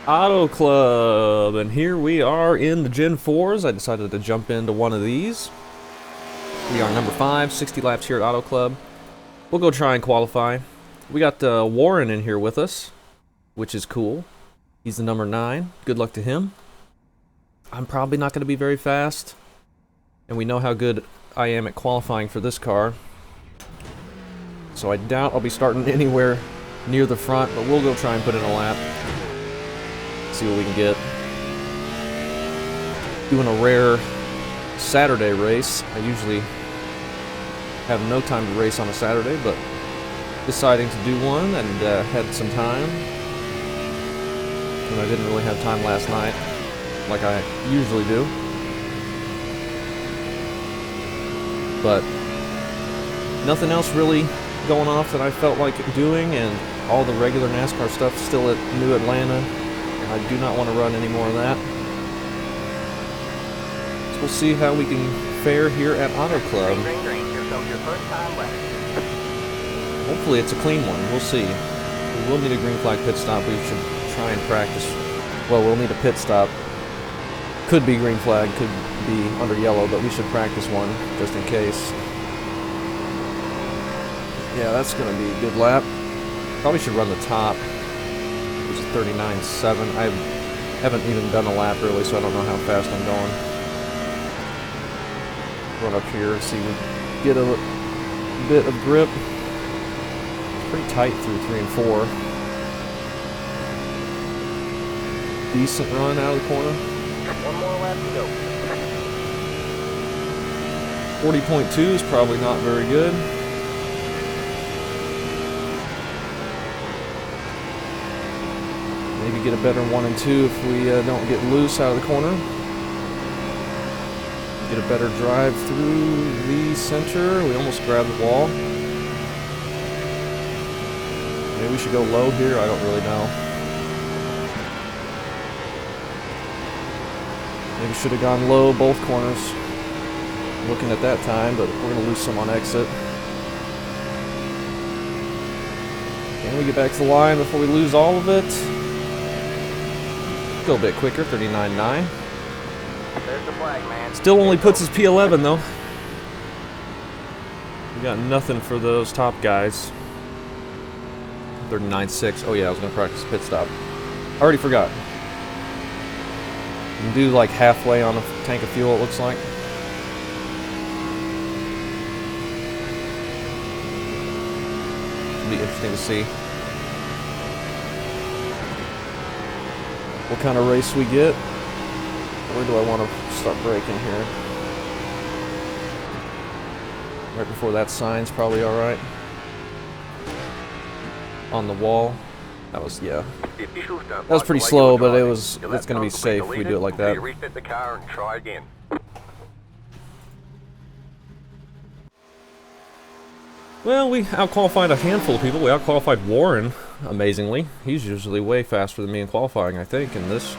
Auto Club, and here we are in the Gen 4s. I decided to jump into one of these. We are number 5, 60 laps here at Auto Club. We'll go try and qualify. We got Warren in here with us, which is cool. He's the number 9. Good luck to him. I'm probably not going to be very fast, and we know how good I am at qualifying for this car. So I doubt I'll be starting anywhere near the front, but we'll go try and put in a lap. See what we can get. Doing a rare Saturday race. I usually have no time to race on a Saturday, but deciding to do one and had some time. And I didn't really have time last night, like I usually do. But nothing else really going off that I felt like doing, and all the regular NASCAR stuff still at New Atlanta. I do not want to run any more of that. So we'll see how we can fare here at Auto Club. Hopefully it's a clean one. We'll see. We will need a green flag pit stop. We should try and practice. Well, we'll need a pit stop. Could be green flag, could be under yellow, but we should practice one just in case. Yeah, that's going to be a good lap. Probably should run the top. 39.7. I haven't even done a lap really, so I don't know how fast I'm going. Run up here and see if we get a bit of grip. It's pretty tight through 3 and 4. Decent run out of the corner. One more lap to go. 40.2 is probably not very good. Maybe get a better 1 and 2 if we don't get loose out of the corner. Get a better drive through the center. We almost grabbed the wall. Maybe we should go low here. I don't really know. Maybe should have gone low both corners. Looking at that time, but we're going to lose some on exit. Can we get back to the line before we lose all of it? Go a bit quicker, 39.9. There's the flag, man. Still only puts us P11 though. We got nothing for those top guys. 39.6. Oh yeah, I was gonna practice pit stop. I already forgot. You can do like halfway on a tank of fuel, it looks like. It'll be interesting to see what kind of race we get. Where do I want to start braking here? Right before that sign's probably alright. On the wall. That was, yeah. That was pretty slow, but it's going to be safe if we do it like that. Reset the car and try again. Well, we out-qualified a handful of people. We out-qualified Warren, amazingly. He's usually way faster than me in qualifying, I think, in this.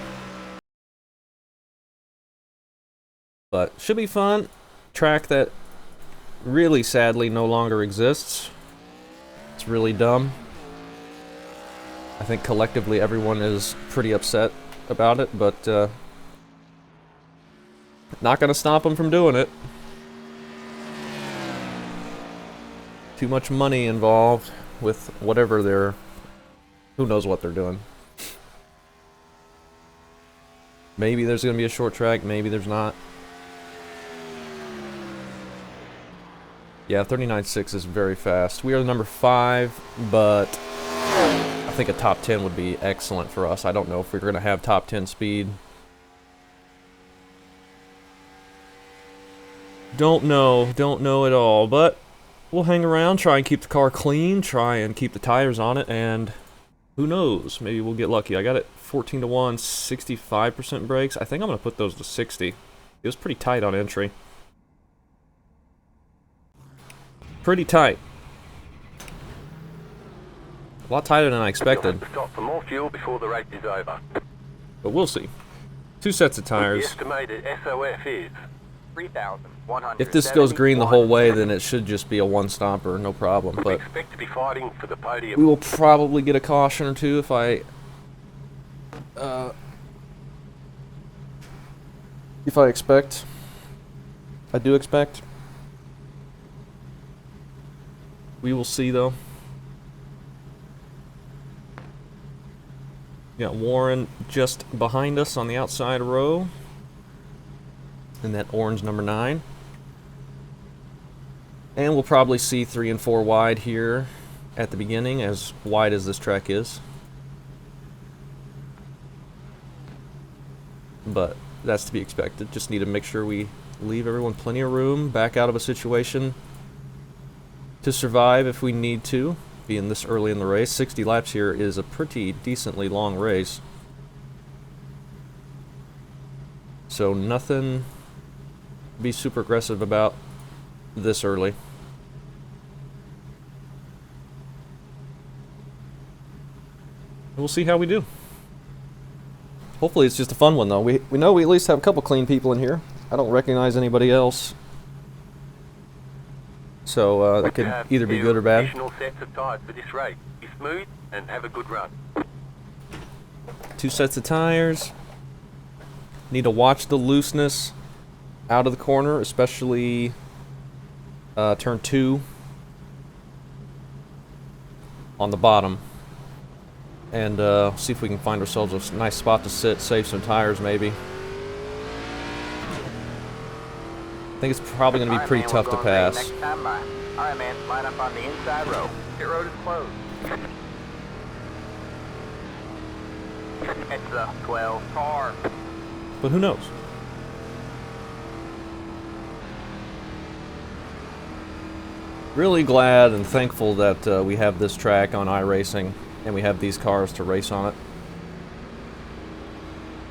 But should be fun. Track that really, sadly, no longer exists. It's really dumb. I think collectively everyone is pretty upset about it, but not going to stop them from doing it. Too much money involved with whatever they're... Who knows what they're doing. Maybe there's going to be a short track, maybe there's not. Yeah, 39.6 is very fast. We are number 5, but I think a top 10 would be excellent for us. I don't know if we're going to have top 10 speed. Don't know at all, but we'll hang around, try and keep the car clean, try and keep the tires on it, and who knows, maybe we'll get lucky. I got it 14 to 1, 65% brakes. I think I'm going to put those to 60. It was pretty tight on entry. Pretty tight. A lot tighter than I expected. Stop for more fuel before the race is over. But we'll see. 2 sets of The tires. estimated SOF is 3,100. If this goes green the whole way, then it should just be a one-stopper, no problem. We But expect to be fighting for the podium. we will probably get a caution or two if I If I expect, I do expect. We will see, though. Got Warren just behind us on the outside row. And that orange number 9. And we'll probably see 3 and 4 wide here at the beginning, as wide as this track is. But that's to be expected. Just need to make sure we leave everyone plenty of room, back out of a situation to survive if we need to, being this early in the race. 60 laps here is a pretty decently long race. So nothing to be super aggressive about this early. We'll see how we do. Hopefully it's just a fun one, though. We know we at least have a couple clean people in here. I don't recognize anybody else. So that could either be good or bad. Additional sets of tires for this race. Be smooth and have a good run. 2 sets of tires. Need to watch the looseness out of the corner, especially turn 2 on the bottom. And see if we can find ourselves a nice spot to sit, save some tires maybe. I think it's probably going to be pretty tough to pass. Next time by. Alright, man, line up on the inside row. Pit road is closed. It's a 12 car. But who knows? Really glad and thankful that we have this track on iRacing and we have these cars to race on it.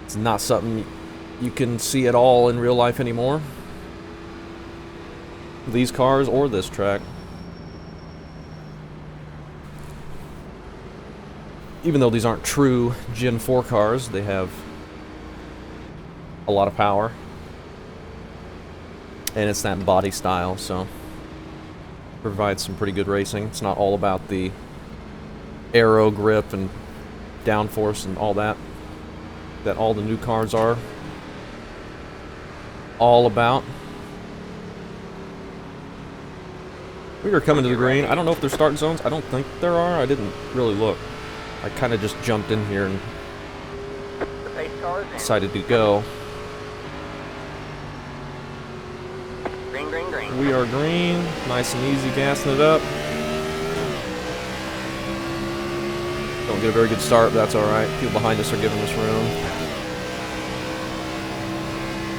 It's not something you can see at all in real life anymore. These cars or this track. Even though these aren't true Gen 4 cars, they have a lot of power. And it's that body style, so provides some pretty good racing. It's not all about the aero grip and downforce and all that all the new cars are all about. We are coming to the green. I don't know if there's start zones. I don't think there are. I didn't really look. I kind of just jumped in here and decided to go. Green, green, green. We are green. Nice and easy gassing it up. Don't get a very good start, but that's alright. People behind us are giving us room.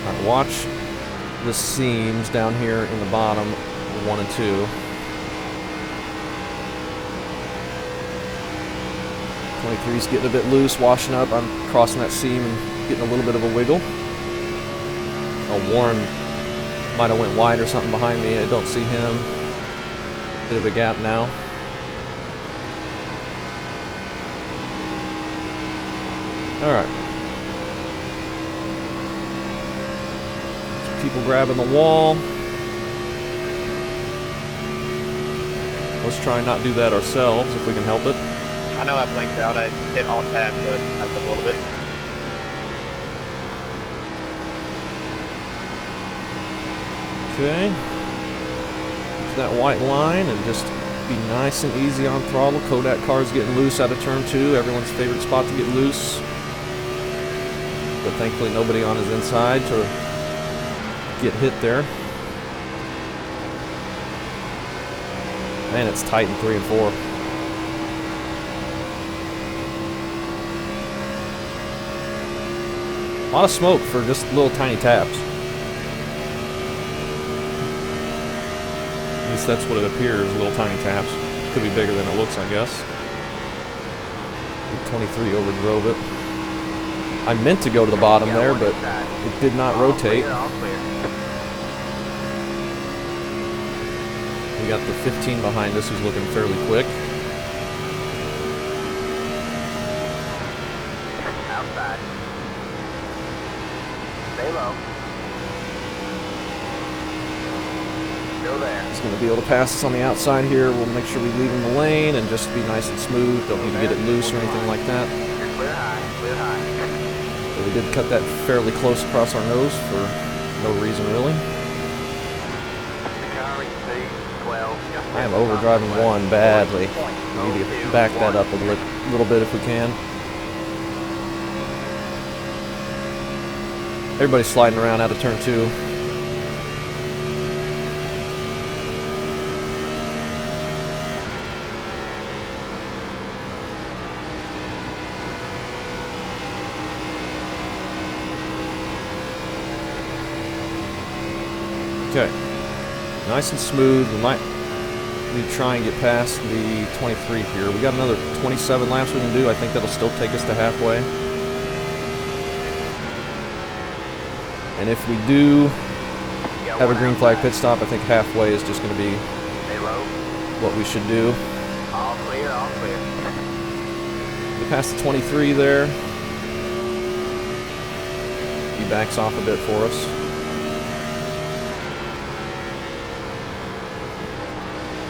Alright, watch the seams down here in the bottom, 1 and 2. 23's getting a bit loose, washing up. I'm crossing that seam and getting a little bit of a wiggle. Oh, Warren might have went wide or something behind me. I don't see him. Bit of a gap now. Alright. People grabbing the wall. Let's try and not do that ourselves if we can help it. I know I blinked out. I hit alt tab, but I took a little bit. Okay. To that white line and just be nice and easy on throttle. Kodak car's getting loose out of turn 2. Everyone's favorite spot to get loose. But thankfully nobody on his inside to get hit there. Man, it's tight in 3 and 4. A lot of smoke for just little tiny taps. At least that's what it appears, little tiny taps. Could be bigger than it looks, I guess. 23 overdrove it. I meant to go to the bottom there, but it did not rotate. We got the 15 behind us who's looking fairly quick. Outside. Stay low. Still there. He's going to be able to pass us on the outside here. We'll make sure we leave him the lane and just be nice and smooth. Don't need to get it loose or anything like that. Clear high, clear high. So we did cut that fairly close across our nose for no reason really. I am overdriving one badly. We need to back that up a little bit if we can. Everybody's sliding around out of turn 2. Okay, nice and smooth. We might need to try and get past the 23 here. We got another 27 laps we can do. I think that'll still take us to halfway. And if we do have a green flag pit stop, I think halfway is just going to be what we should do. All clear, all clear. We passed the 23 there. He backs off a bit for us.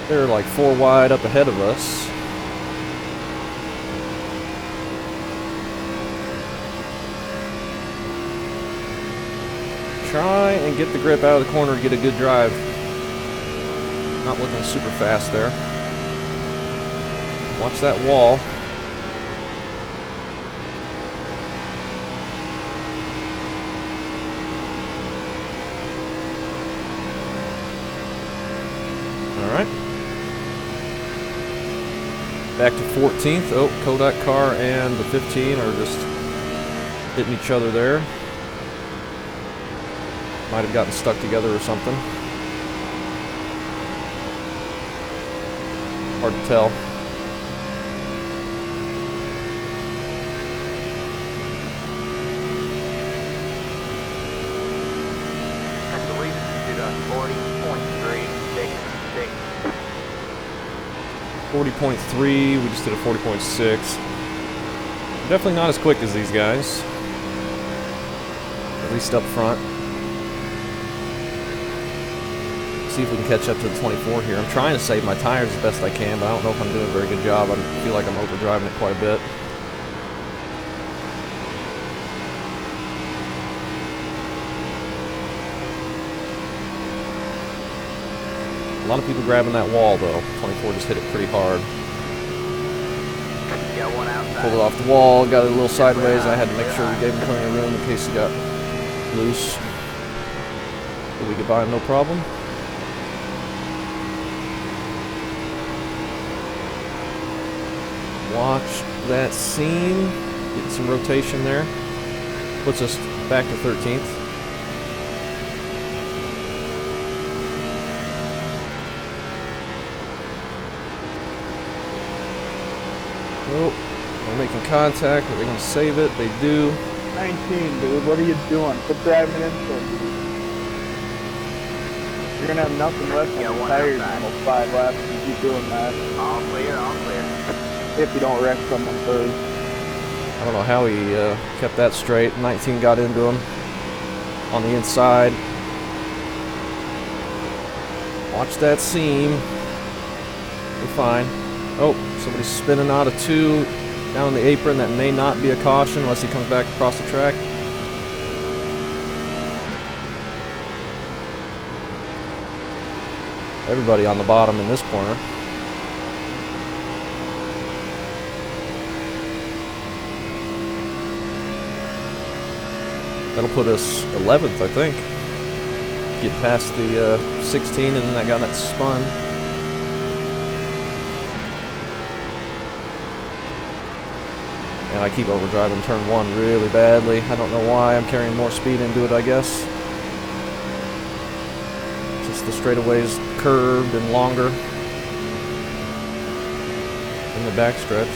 They're like 4 wide up ahead of us. Try and get the grip out of the corner to get a good drive. Not looking super fast there. Watch that wall. Alright. Back to 14th. Oh, Kodak car and the 15 are just hitting each other there. Might have gotten stuck together or something. Hard to tell. I believe it's 40.366. 40.3, we just did a 40.6. Definitely not as quick as these guys. At least up front. See if we can catch up to the 24 here. I'm trying to save my tires as best I can, but I don't know if I'm doing a very good job. I feel like I'm overdriving it quite a bit. A lot of people grabbing that wall though. 24 just hit it pretty hard. Got one outside. Pulled it off the wall, got it a little sideways. I had to make sure we gave him plenty of room in case he got loose. But we could buy him no problem. Watch that seam. Getting some rotation there. Puts us back to 13th. Oh, we're making contact. Are they going to save it? They do. 19, dude. What are you doing? Quit driving into it, dude. You're gonna have nothing left on your tires in almost 5 laps if you keep doing that. All clear, all clear. If you don't wreck someone first. I don't know how he kept that straight. 19 got into him on the inside. Watch that seam. We're fine. Oh, somebody's spinning out of 2 down in the apron. That may not be a caution unless he comes back across the track. Everybody on the bottom in this corner. That'll put us 11th, I think. Get past the 16 and then that guy that spun. And I keep overdriving turn 1 really badly. I don't know why. I'm carrying more speed into it, I guess. Just the straightaway's curved and longer in the backstretch.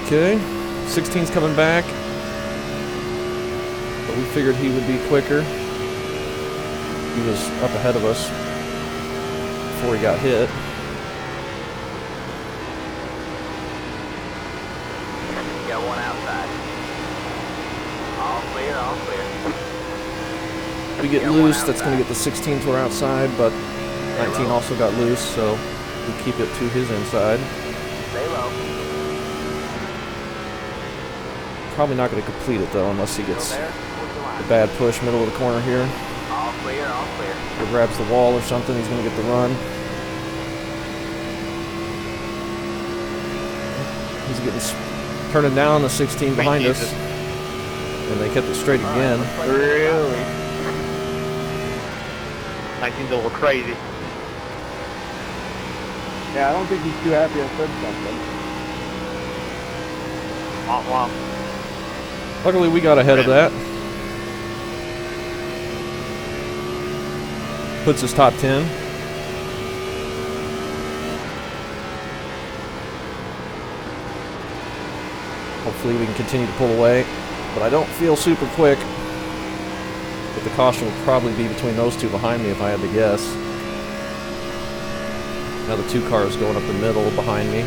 Okay, 16's coming back. But we figured he would be quicker. He was up ahead of us before he got hit. Got one outside. All clear, all clear. we get loose, that's going to get the 16 to our outside, but 19 also got loose, so we keep it to his inside. Stay low. Probably not going to complete it though, unless he Still gets there? What's the line? a bad push, middle of the corner here. All clear, all clear. Or grabs the wall or something, he's going to get the run. He's getting turning down the 16 behind us, and they kept it straight again. Really? 19's a little crazy. Yeah, I don't think he's too happy I said something. Womp womp. Luckily, we got ahead of that. Puts us top 10. Hopefully we can continue to pull away, but I don't feel super quick. But the caution will probably be between those two behind me if I had to guess. Now the 2 cars going up the middle behind me.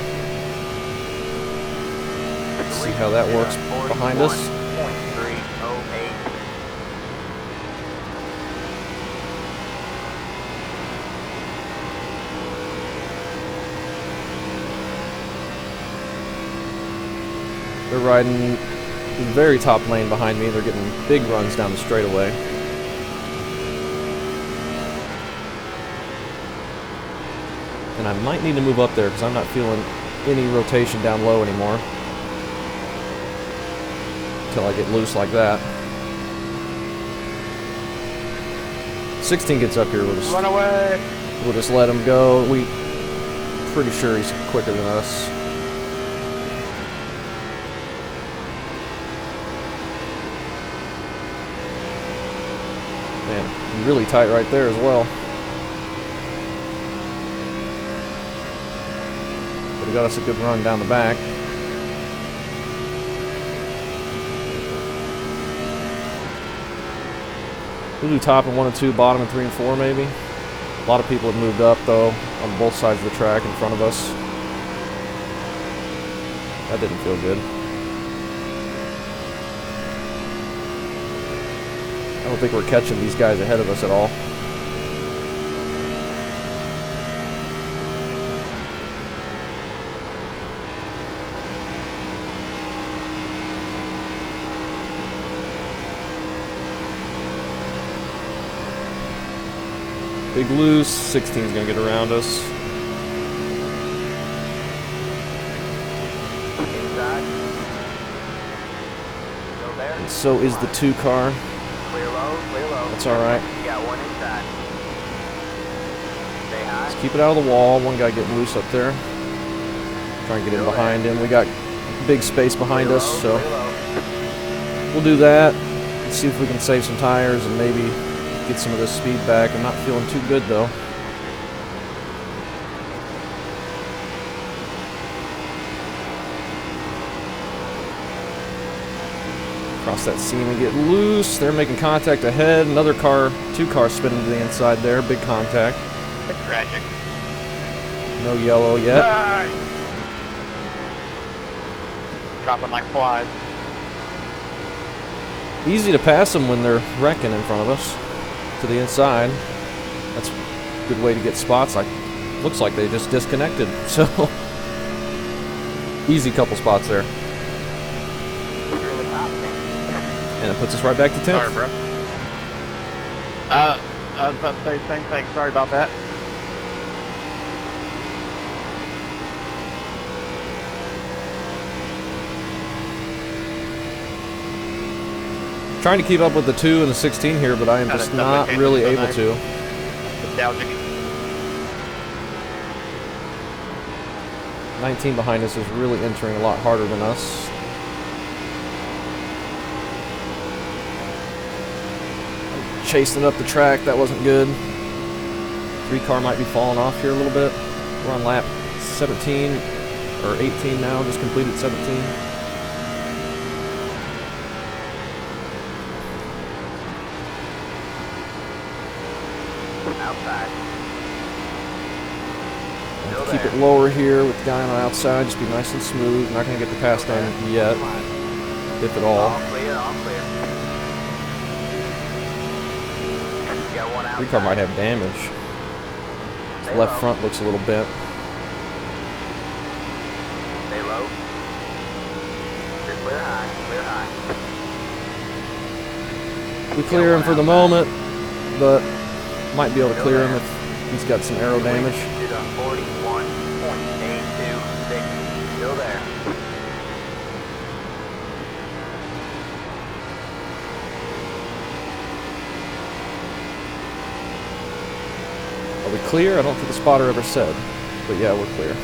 Let's see how that works behind us. 0.308. They're riding the very top lane behind me. They're getting big runs down the straightaway. And I might need to move up there because I'm not feeling any rotation down low anymore. Until I get loose like that. 16 gets up here, Run away! we'll just let him go. Pretty sure he's quicker than us. Man, really tight right there as well. But he got us a good run down the back. We'll do top in 1 and 2, bottom in 3 and 4 maybe. A lot of people have moved up though on both sides of the track in front of us. That didn't feel good. I don't think we're catching these guys ahead of us at all. Big loose, 16's gonna get around us. Inside. Still there? And so is the 2 car. Clear low, clear low. That's alright. You got one inside. Stay high. Let's keep it out of the wall. One guy getting loose up there. Try and get in behind him. We got big space behind Clear us, low, so clear low. we'll do that. Let's see if we can save some tires and maybe get some of this speed back. I'm not feeling too good though. Cross that seam and get loose. They're making contact ahead. Another car, 2 cars spinning to the inside there. Big contact. That's tragic. No yellow yet. Die! Dropping like flies. Easy to pass them when they're wrecking in front of us. To the inside. That's a good way to get spots. Looks like they just disconnected. So easy couple spots there. And it puts us right back to 10th. Sorry, bro. I was about to say the same thing. Sorry about that. Trying to keep up with the 2 and the 16 here, but I am just not really able to. Nostalgic. 19 behind us is really entering a lot harder than us. Chasing up the track, that wasn't good. 3 car might be falling off here a little bit. We're on lap 17 or 18 now, just completed 17. Outside. Still Keep there. it lower here with the guy on the outside, just be nice and smooth. Not going to get the pass done yet, if at all. All clear, all clear. one Three car might outside. have damage. Stay Left low. front looks a little bent. Stay low. You're clear high. Clear high. We clear him for the moment, but might be able to clear him if he's got some aero damage. To the 41.826. Still there. Are we clear? I don't think the spotter ever said. But yeah, we're clear.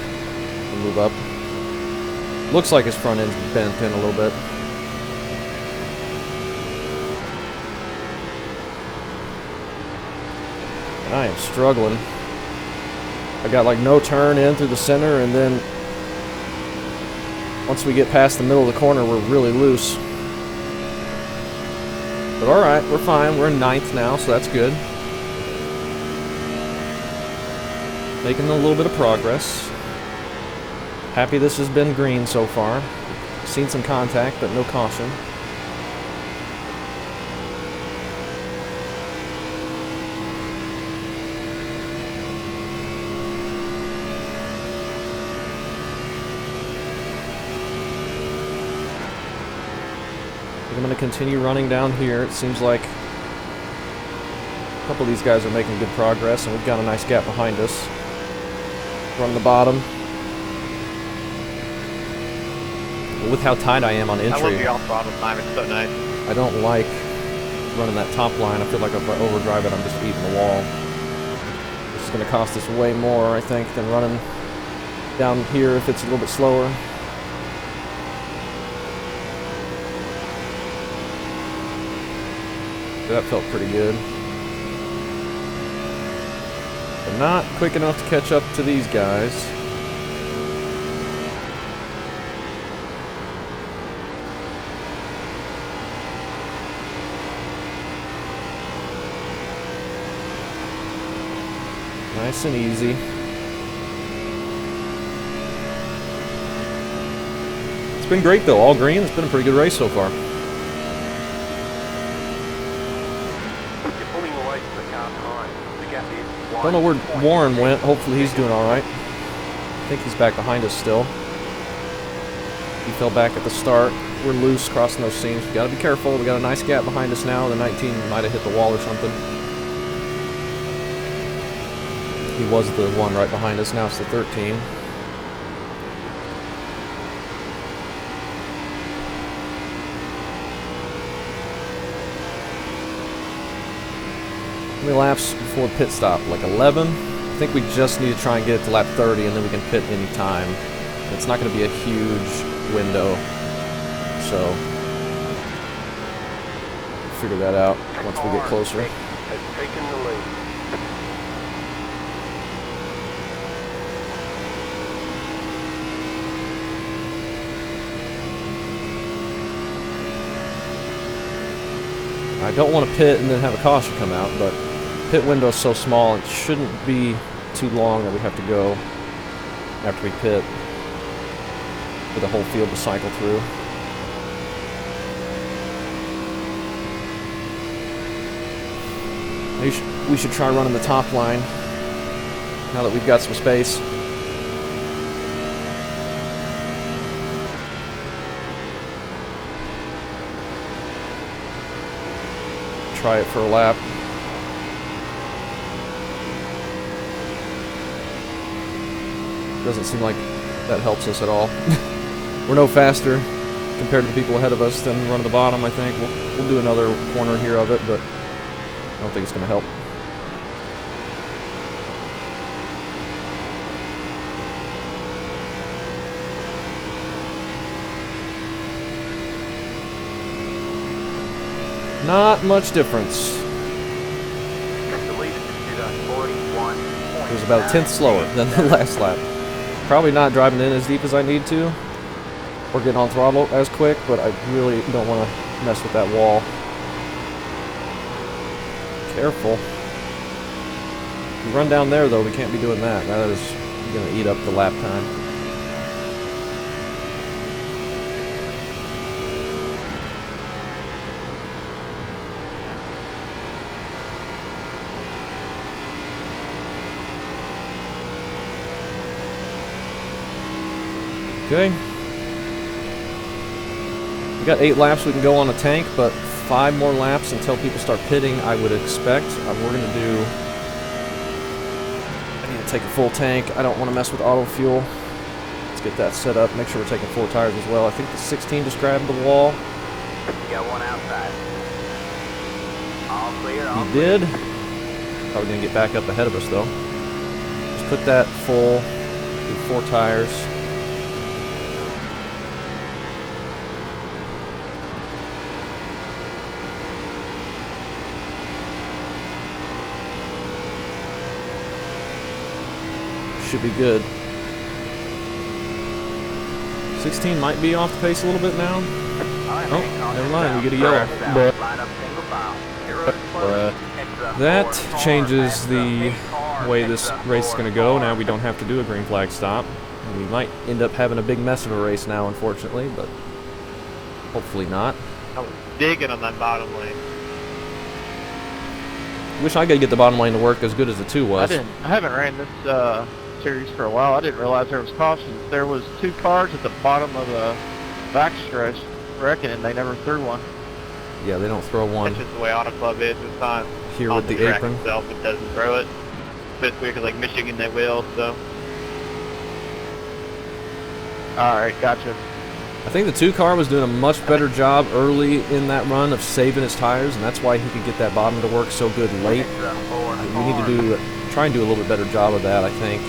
We'll move up. Looks like his front end's bent in a little bit. And I am struggling. I got like no turn in through the center, and then once we get past the middle of the corner, we're really loose. But alright, we're fine. We're in 9th now, so that's good. Making a little bit of progress. Happy this has been green so far. Seen some contact, but no caution. I'm going to continue running down here. It seems like a couple of these guys are making good progress, and we've got a nice gap behind us. Run the bottom. With how tight I am on I love entry, the off-throttle time. It's so nice. I don't like running that top line. I feel like if I overdrive it, I'm just eating the wall. This is going to cost us way more, I think, than running down here if it's a little bit slower. That felt pretty good. But not quick enough to catch up to these guys. Nice and easy. It's been great though, all green. It's been a pretty good race so far. You're pulling away from the car behind. The gap is Don't know where Warren went. Hopefully he's doing alright. I think he's back behind us still. He fell back at the start. We're loose crossing those seams. We gotta be careful. We got a nice gap behind us now. The 19 might have hit the wall or something. He was the one right behind us. Now it's the 13. How many laps before pit stop? Like 11? I think we just need to try and get it to lap 30, and then we can pit any time. It's not going to be a huge window, so we'll figure that out once we get closer. has taken the lead. I don't want to pit and then have a caution come out, but pit window is so small, it shouldn't be too long that we have to go after we pit for the whole field to cycle through. We should try running the top line now that we've got some space. Try it for a lap. Doesn't seem like that helps us at all. We're no faster compared to the people ahead of us than running the bottom, I think. We'll do another corner here of it, but I don't think it's going to help. Not much difference. The lead is to the 41. It was about a tenth slower than the last lap. Probably not driving in as deep as I need to, or getting on throttle as quick, but I really don't want to mess with that wall. Careful. If we run down there, though, we can't be doing that. That is going to eat up the lap time. Okay. We got 8 laps we can go on a tank, but 5 more laps until people start pitting, I would expect. We're going to do... I need to take a full tank. I don't want to mess with auto fuel. Let's get that set up. Make sure we're taking 4 tires as well. I think the 16 just grabbed the wall. You got one outside. All clear, all He clear. did. Probably going to get back up ahead of us, though. Just put that full. Do 4 tires. Should be good. 16 might be off the pace a little bit now. Oh, never mind, we get a yellow. That changes the way this race is going to go. Now we don't have to do a green flag stop. We might end up having a big mess of a race now, unfortunately, but hopefully not. I was digging on that bottom lane. Wish I could get the bottom lane to work as good as the 2 was. I haven't ran this series for a while. I didn't realize there was cautions. There was 2 cars at the bottom of the backstretch wrecking, and they never threw one. Yeah, they don't throw one. That's just the way Auto Club is. It's not Here on with the track apron. itself. It doesn't throw it. But it's weird because like Michigan they will. So. All right, gotcha. I think the 2 car was doing a much better job early in that run of saving his tires, and that's why he could get that bottom to work so good late. We need to try and do a little bit better job of that, I think.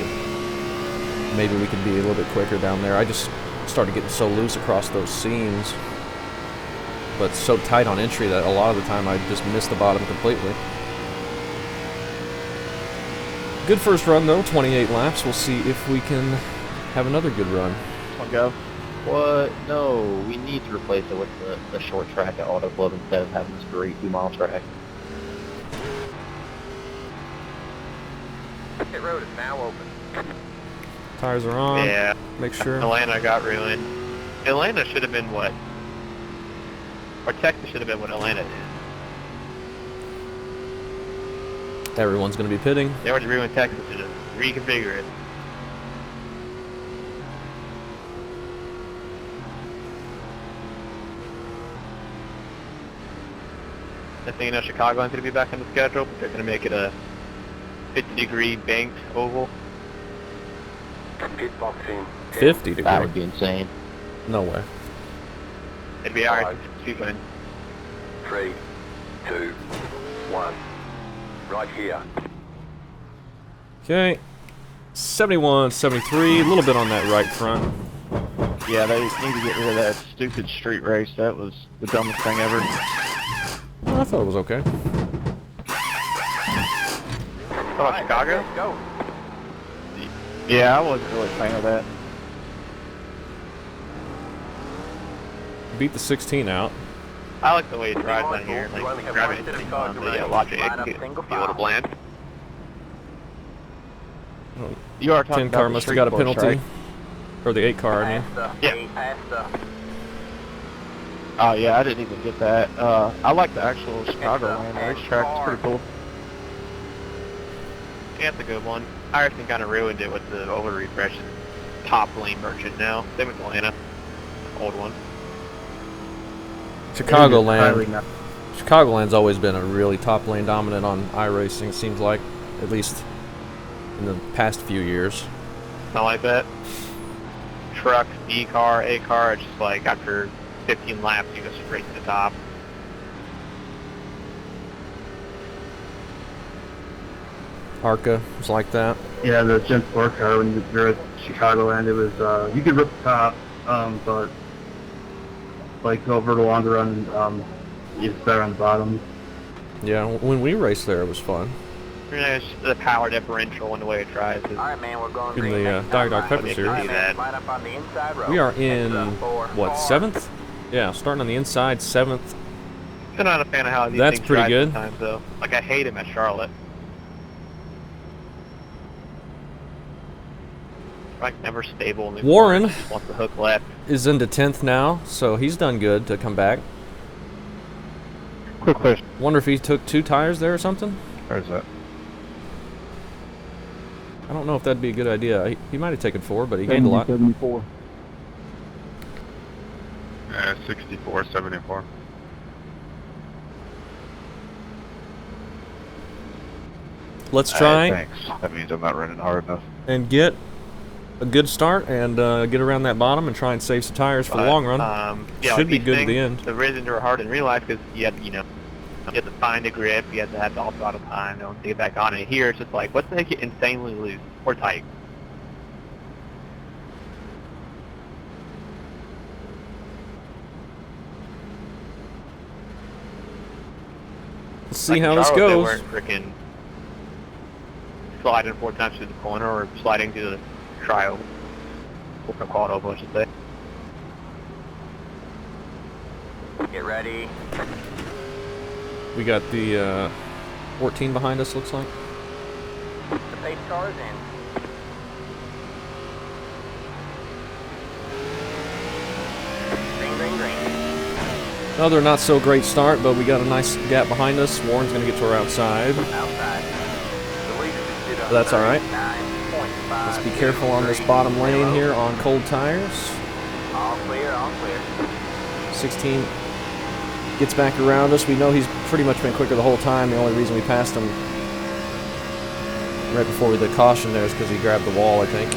Maybe we can be a little bit quicker down there. I just started getting so loose across those seams, but so tight on entry that a lot of the time I just missed the bottom completely. Good first run though, 28 laps. We'll see if we can have another good run. One go. What? No, we need to replace it with the short track at Auto Club instead of having this great 2-mile track. Pit road is now open. Tires are on. Yeah. Make sure. Atlanta got ruined. Atlanta should have been what? Or Texas should have been what Atlanta did. Everyone's going to be pitting. They already ruined Texas to just reconfigure it. I think, you know, Chicagoland's going to be back on the schedule, but they're going to make it a 50-degree banked oval. Pit box in. 50 That degree. would be insane. No way. It'd be alright. Speed line. 3, 2, 1. Right here. Okay. 71, 73. A little bit on that right front. Yeah, they need to get rid of that stupid street race. That was the dumbest thing ever. Well, I thought it was okay. How about Chicago? Let's go. Yeah, I wasn't really a fan of that. Beat the 16 out. I like the way it drives on here. Like, driving it on the logic, it can be a little bland. You are talking 10 car about the must have street got a course, penalty. right? Or the 8 car, I mean. Yeah. Pasta. Oh yeah, I didn't even get that. I like the actual Chicagoland racetrack. It's pretty cool. Yeah, it's a good one. iRacing kind of ruined it with the over refresh top lane merchant now. Same with Atlanta, old one. Chicagoland's always been a really top lane dominant on iRacing, it seems like, at least in the past few years. Not like that. Truck, B car, A car, it's just like after 15 laps you go straight to the top. Arca was like that. Yeah, the Gen 4 car when you were at Chicagoland, it was, you could rip the top, but like over the longer run, it's better on the bottom. Yeah, when we raced there, it was fun. It's the power differential and the way it drives is Alright, man, we're going In green. the Next Diet time, Dog Pepper line. series. Alright, man, line up on the inside row. We are in, Extra 4, what, 4. 7th? Yeah, starting on the inside, 7th. I'm not a fan of how these That's things pretty drive good. sometimes, though. Like, I hate him at Charlotte. Like, never stable. And Warren just wants the hook left. is into 10th now, so he's done good to come back. Quick question. Wonder if he took 2 tires there or something? Where's that? I don't know if that'd be a good idea. He might have taken 4, but he gained a lot. 74. 6474. Let's try Thanks. That means I'm not running hard enough. and get a good start and get around that bottom and try and save some tires for the long run. Yeah, Should like be these good at things, the end. The reasons are hard in real life because you have, you have to find a grip, you have to have the all throttle time, to get back on it. Here, it's just like, let's make it insanely loose or tight. Let's see Like how in this Charlotte, goes. They weren't freaking sliding 4 times through the corner or sliding through the trial. Or quad oval, I should say. Get ready. We got the 14 behind us, looks like. The pace car's in. Green, green, green. Another not so great start, but we got a nice gap behind us. Warren's going to get to our outside. Outside. But that's all right. Let's be careful on this bottom lane here on cold tires. All clear, all clear. 16 gets back around us. We know he's pretty much been quicker the whole time. The only reason we passed him right before the caution there is because he grabbed the wall, I think.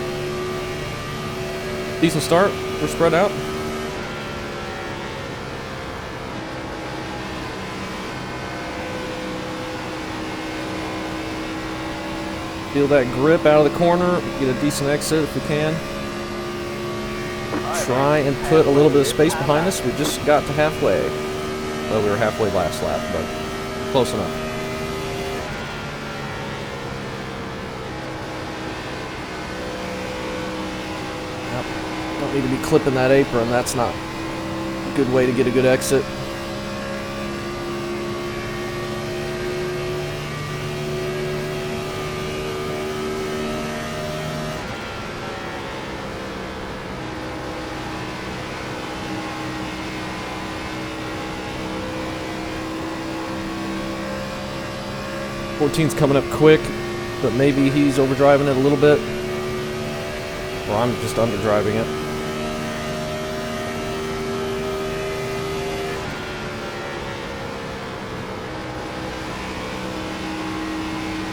Decent start. We're spread out. Feel that grip out of the corner. Get a decent exit if we can. Try and put a little bit of space behind us. We just got to halfway. Well, we were halfway last lap, but close enough. Yep. Don't need to be clipping that apron. That's not a good way to get a good exit. Fourteen's coming up quick, but maybe he's overdriving it a little bit. Or I'm just underdriving it.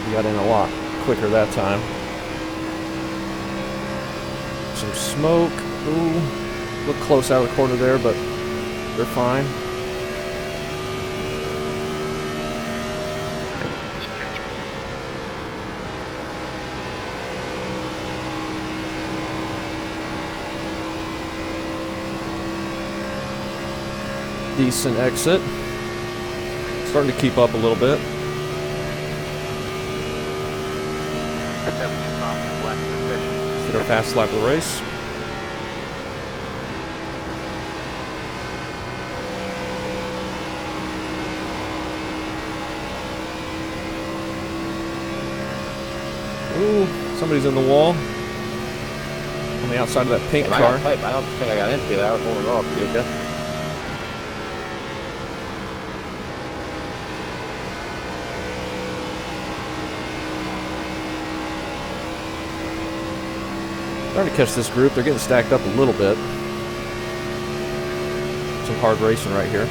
We got in a lot quicker that time. Some smoke. Ooh, look close out of the corner there, but they're fine. Decent exit. Starting to keep up a little bit. Get our fast lap of the race. Ooh, somebody's in the wall. On the outside of that pink car. I don't think I got into that. I was holding off. You okay? Starting to catch this group. They're getting stacked up a little bit. Some hard racing right here.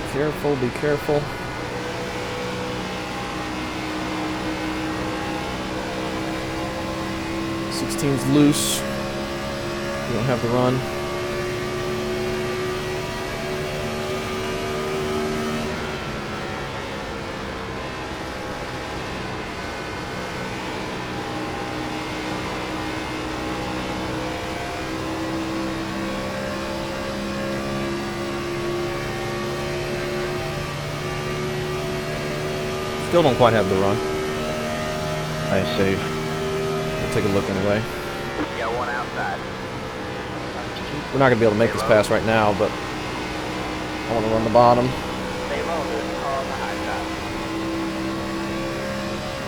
Be careful, be careful. 16's loose. We don't have the run. Still don't quite have the run. Nice save. We'll take a look anyway. Got one outside. We're not going to be able to make this pass right now, but I want to run the bottom. Stay low, there's a car on the high side.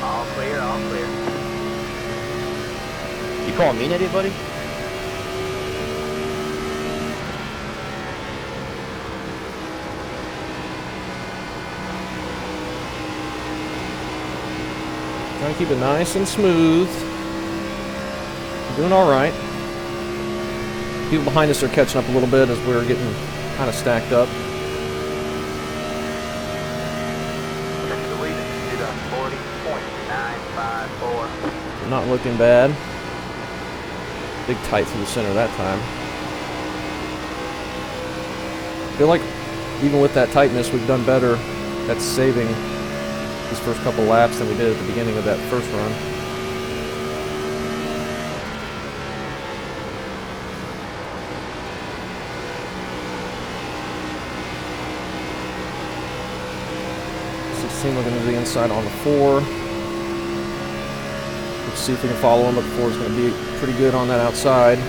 All clear, all clear. You calling me anybody? Trying to keep it nice and smooth. Doing all right. People behind us are catching up a little bit as we're getting kind of stacked up. Not looking bad. Big tight through the center that time. I feel like even with that tightness, we've done better at saving these first couple laps than we did at the beginning of that first run. Looking to the inside on the 4. Let's see if we can follow him, but the 4 is going to be pretty good on that outside.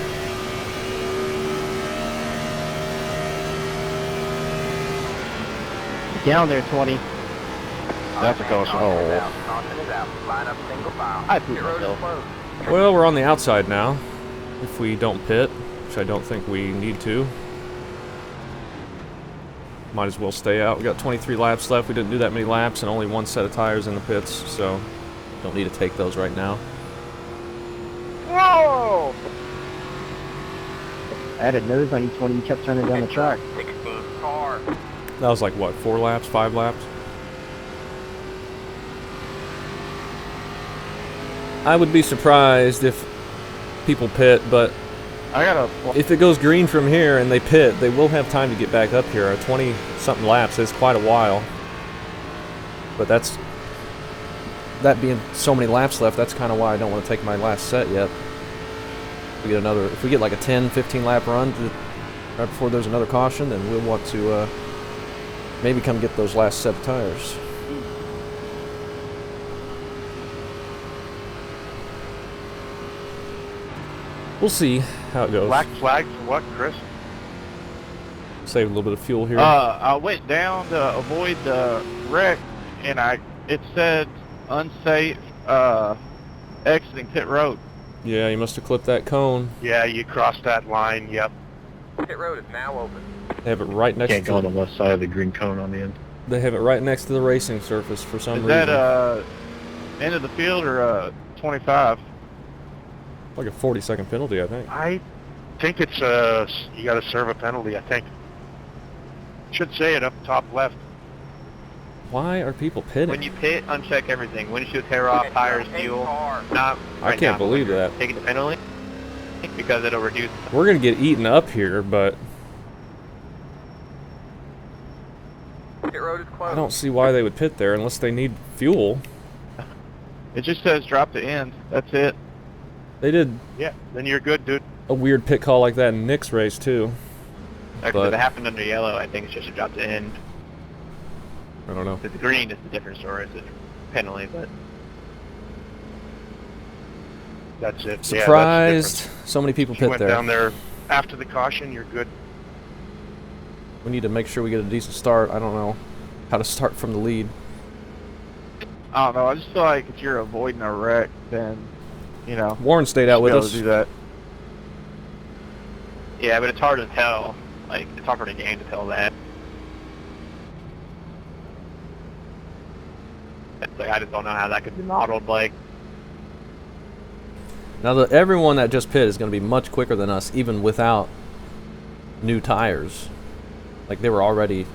Down there, 20. That's a caution. Oh. I pooped myself. Well, we're on the outside now. If we don't pit, which I don't think we need to. Might as well stay out. We got 23 laps left. We didn't do that many laps and only one set of tires in the pits, so don't need to take those right now. Whoa! I had a nose on each one and you kept turning down the track. That was like, what, 4 laps, 5 laps? I would be surprised if people pit, but I got a... if it goes green from here and they pit, they will have time to get back up here. 20-something laps is quite a while. But that being so many laps left, that's kind of why I don't want to take my last set yet. If we get like a 10, 15 lap run right before there's another caution, then we'll want to maybe come get those last set of tires. We'll see how it goes. Black flag for what, Chris? Save a little bit of fuel here. I went down to avoid the wreck, and it said unsafe exiting pit road. Yeah, you must have clipped that cone. Yeah, you crossed that line, yep. Pit road is now open. They have it right next Can't to go on the left side of the green cone on the end. They have it right next to the racing surface for some Is reason. that end of the field or 25? Like a 40-second penalty, I think. I think it's, you gotta serve a penalty, I think. Should say it up top left. Why are people pitting? When you pit, uncheck everything. Windshield tear off, tires, fuel. Not I right can't now, believe but that. Taking the penalty because it'll reduce. We're going to get eaten up here, but Pit road is closed. I don't see why they would pit there unless they need fuel. It just says drop the end. That's it. They did Yeah, then you're good, dude. a weird pit call like that in Nick's race, too. Actually, But- if it happened under yellow, I think it's just a drop to end. I don't know. If it's green, it's a different story. It's a penalty, but That's it. Yeah, that's the Surprised difference. so many people If you pit went there. down there after the caution, you're good. We need to make sure we get a decent start. I don't know how to start from the lead. I don't know. I just feel like if you're avoiding a wreck, then, you know, Warren stayed out you with should be able us. to do that. yeah, but it's hard to tell. Like, it's hard for the game to tell that. It's like, I just don't know how that could be modeled. Like, Now, everyone that just pit is going to be much quicker than us, even without new tires. Like, they were already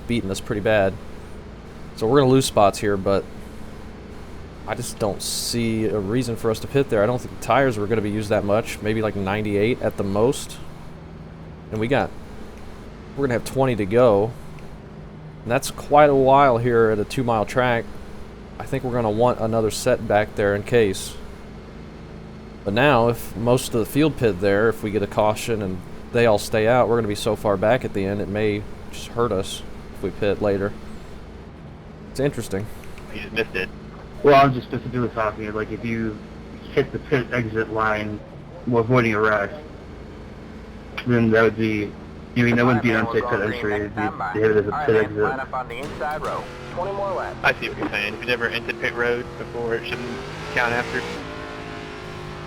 beating us pretty bad. So we're going to lose spots here, but I just don't see a reason for us to pit there. I don't think the tires were going to be used that much. Maybe like 98 at the most. And we're going to have 20 to go. And that's quite a while here at a 2-mile track. I think we're going to want another set back there in case. But now, if most of the field pit there, if we get a caution and they all stay out, we're going to be so far back at the end, it may just hurt us if we pit later. It's interesting. you just missed it. Well, I'm just specifically talking, like, if you hit the pit exit line while avoiding a wreck, then that would be, I mean, that wouldn't be an unsafe pit entry, it'd be, they hit it as a pit exit. up on the inside row. 20 more laps. I see what you're saying. If you never entered pit road before, it shouldn't count after.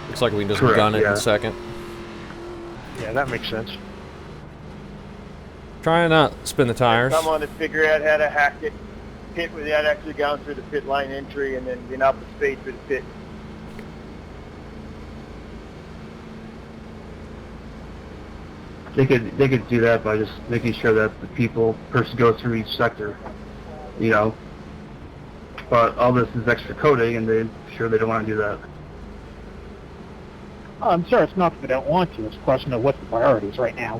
Looks like we can just Correct, gun it in yeah. a second. Yeah, that makes sense. Try and not spin the tires. Someone to figure out how to hack it. pit without actually going through the pit lane entry and then being up to speed through the pit. They could do that by just making sure that the person goes through each sector, you know. But all this is extra coding, and they don't want to do that. I'm sure it's not that they don't want to. It's a question of what's the priorities right now.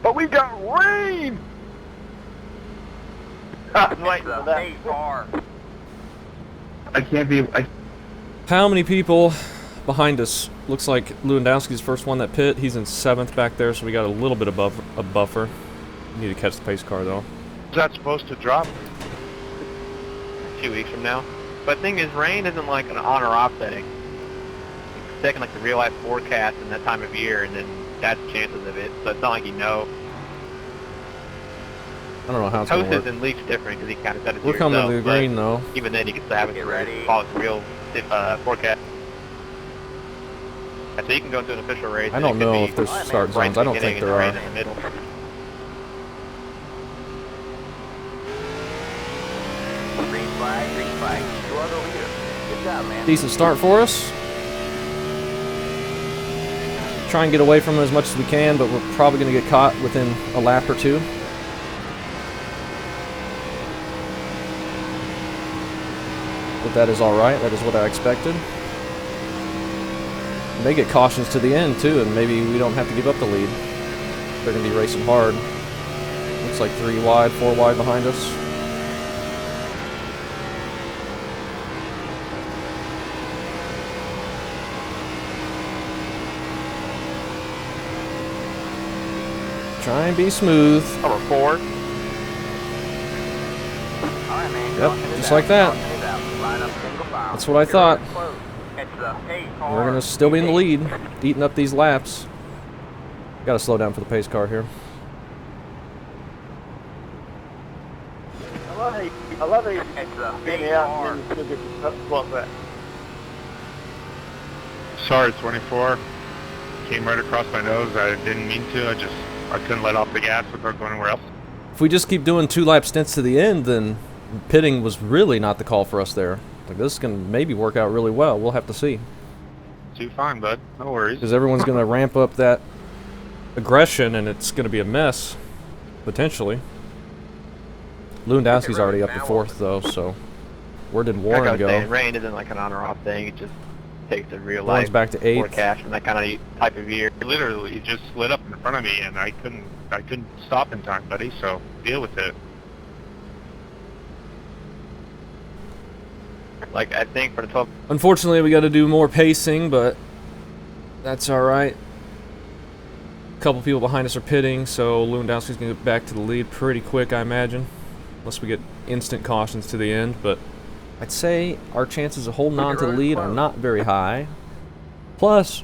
But we got rain! I was waiting for that. I can't be. How many people behind us? Looks like Lewandowski's first one that pit. He's in 7th back there, so we got a little bit above a buffer. Need to catch the pace car though. Is that supposed to drop? 2 weeks from now. But the thing is, rain isn't like an on or off thing. It's taking like the real life forecast in that time of year, and then that's the chances of it. So it's not like you know. I don't know how it's gonna Toast work. is in Leaf's different because he kind of said it We're coming to the yourself, green though. but even then, you can still have it follow the real forecast. And so you can go into an official race. I and don't it could know be if there's right start in zones. the I don't beginning think and there rain are. in the middle. Green flag, you are the leader. Good job, man. Decent start for us. Try and get away from it as much as we can, but we're probably going to get caught within a lap or two. But that is alright. That is what I expected. And they get cautions to the end too, and maybe we don't have to give up the lead. They're going to be racing hard. Looks like 3 wide, 4 wide behind us. Try and be smooth. Number 4. Alright, man. Yep, just like that. That's what I thought. We're going to still be in the lead, eating up these laps. Got to slow down for the pace car here. I love it. Getting out and then you still get the spot back. Sorry, 24. Came right across my nose. I didn't mean to. I couldn't let off the gas without going anywhere else. If we just keep doing 2-lap stints to the end, then pitting was really not the call for us there. Like, this can maybe work out really well. We'll have to see. Do fine, bud. No worries. Because everyone's going to ramp up that aggression, and it's going to be a mess, potentially. Lewandowski's already up to 4th, though, so where did Like I Warren was go? saying, rain isn't like an on or off thing. It just takes the real Warren's life back to 8th. forecast and that kind of type of year. Literally, it just slid up in front of me, and I couldn't stop in time, buddy. So deal with it. Like I think for the 12. Unfortunately, we got to do more pacing, but that's alright. A couple people behind us are pitting, so Lewandowski's going to get back to the lead pretty quick, I imagine. Unless we get instant cautions to the end, but I'd say our chances of holding on to the lead are not very high. Plus,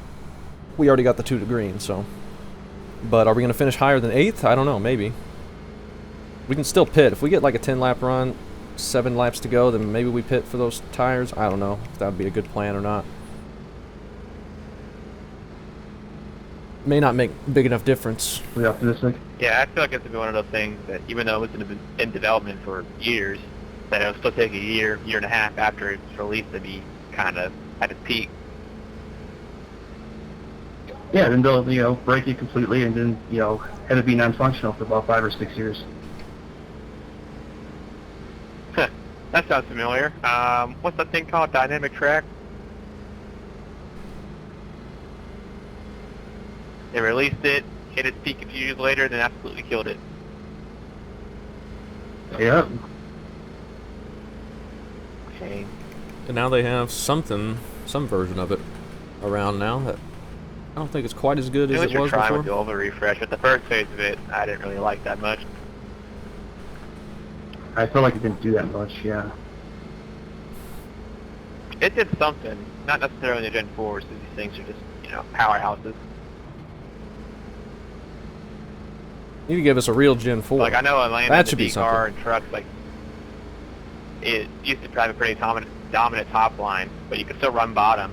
we already got the 2 to green, so. But are we going to finish higher than 8th? I don't know, maybe. We can still pit. If we get like a 10-lap run, 7 laps to go, then maybe we pit for those tires. I don't know if that would be a good plan or not. May not make a big enough difference. Are we optimistic? Yeah, I feel like it's gonna be one of those things that even though it's in development for years, that it'll still take a year and a half after it's released to be kind of at its peak. Yeah, then they'll break it completely, and then have it be non-functional for about 5 or 6 years. That sounds familiar. What's that thing called? Dynamic track? They released it, hit its peak a few years later, then absolutely killed it. Yeah. Okay. And now they have some version of it around now that I don't think it's quite as good as it was trying before. with the Ulva refresh, but the first phase of it, I didn't really like that much. I felt like it didn't do that much, yeah. It did something, not necessarily the Gen 4s, because these things are just, powerhouses. You need to give us a real Gen 4. Like, I know Atlanta, That the should be big car something. and trucks, like, it used to drive a pretty dominant top line, but you could still run bottom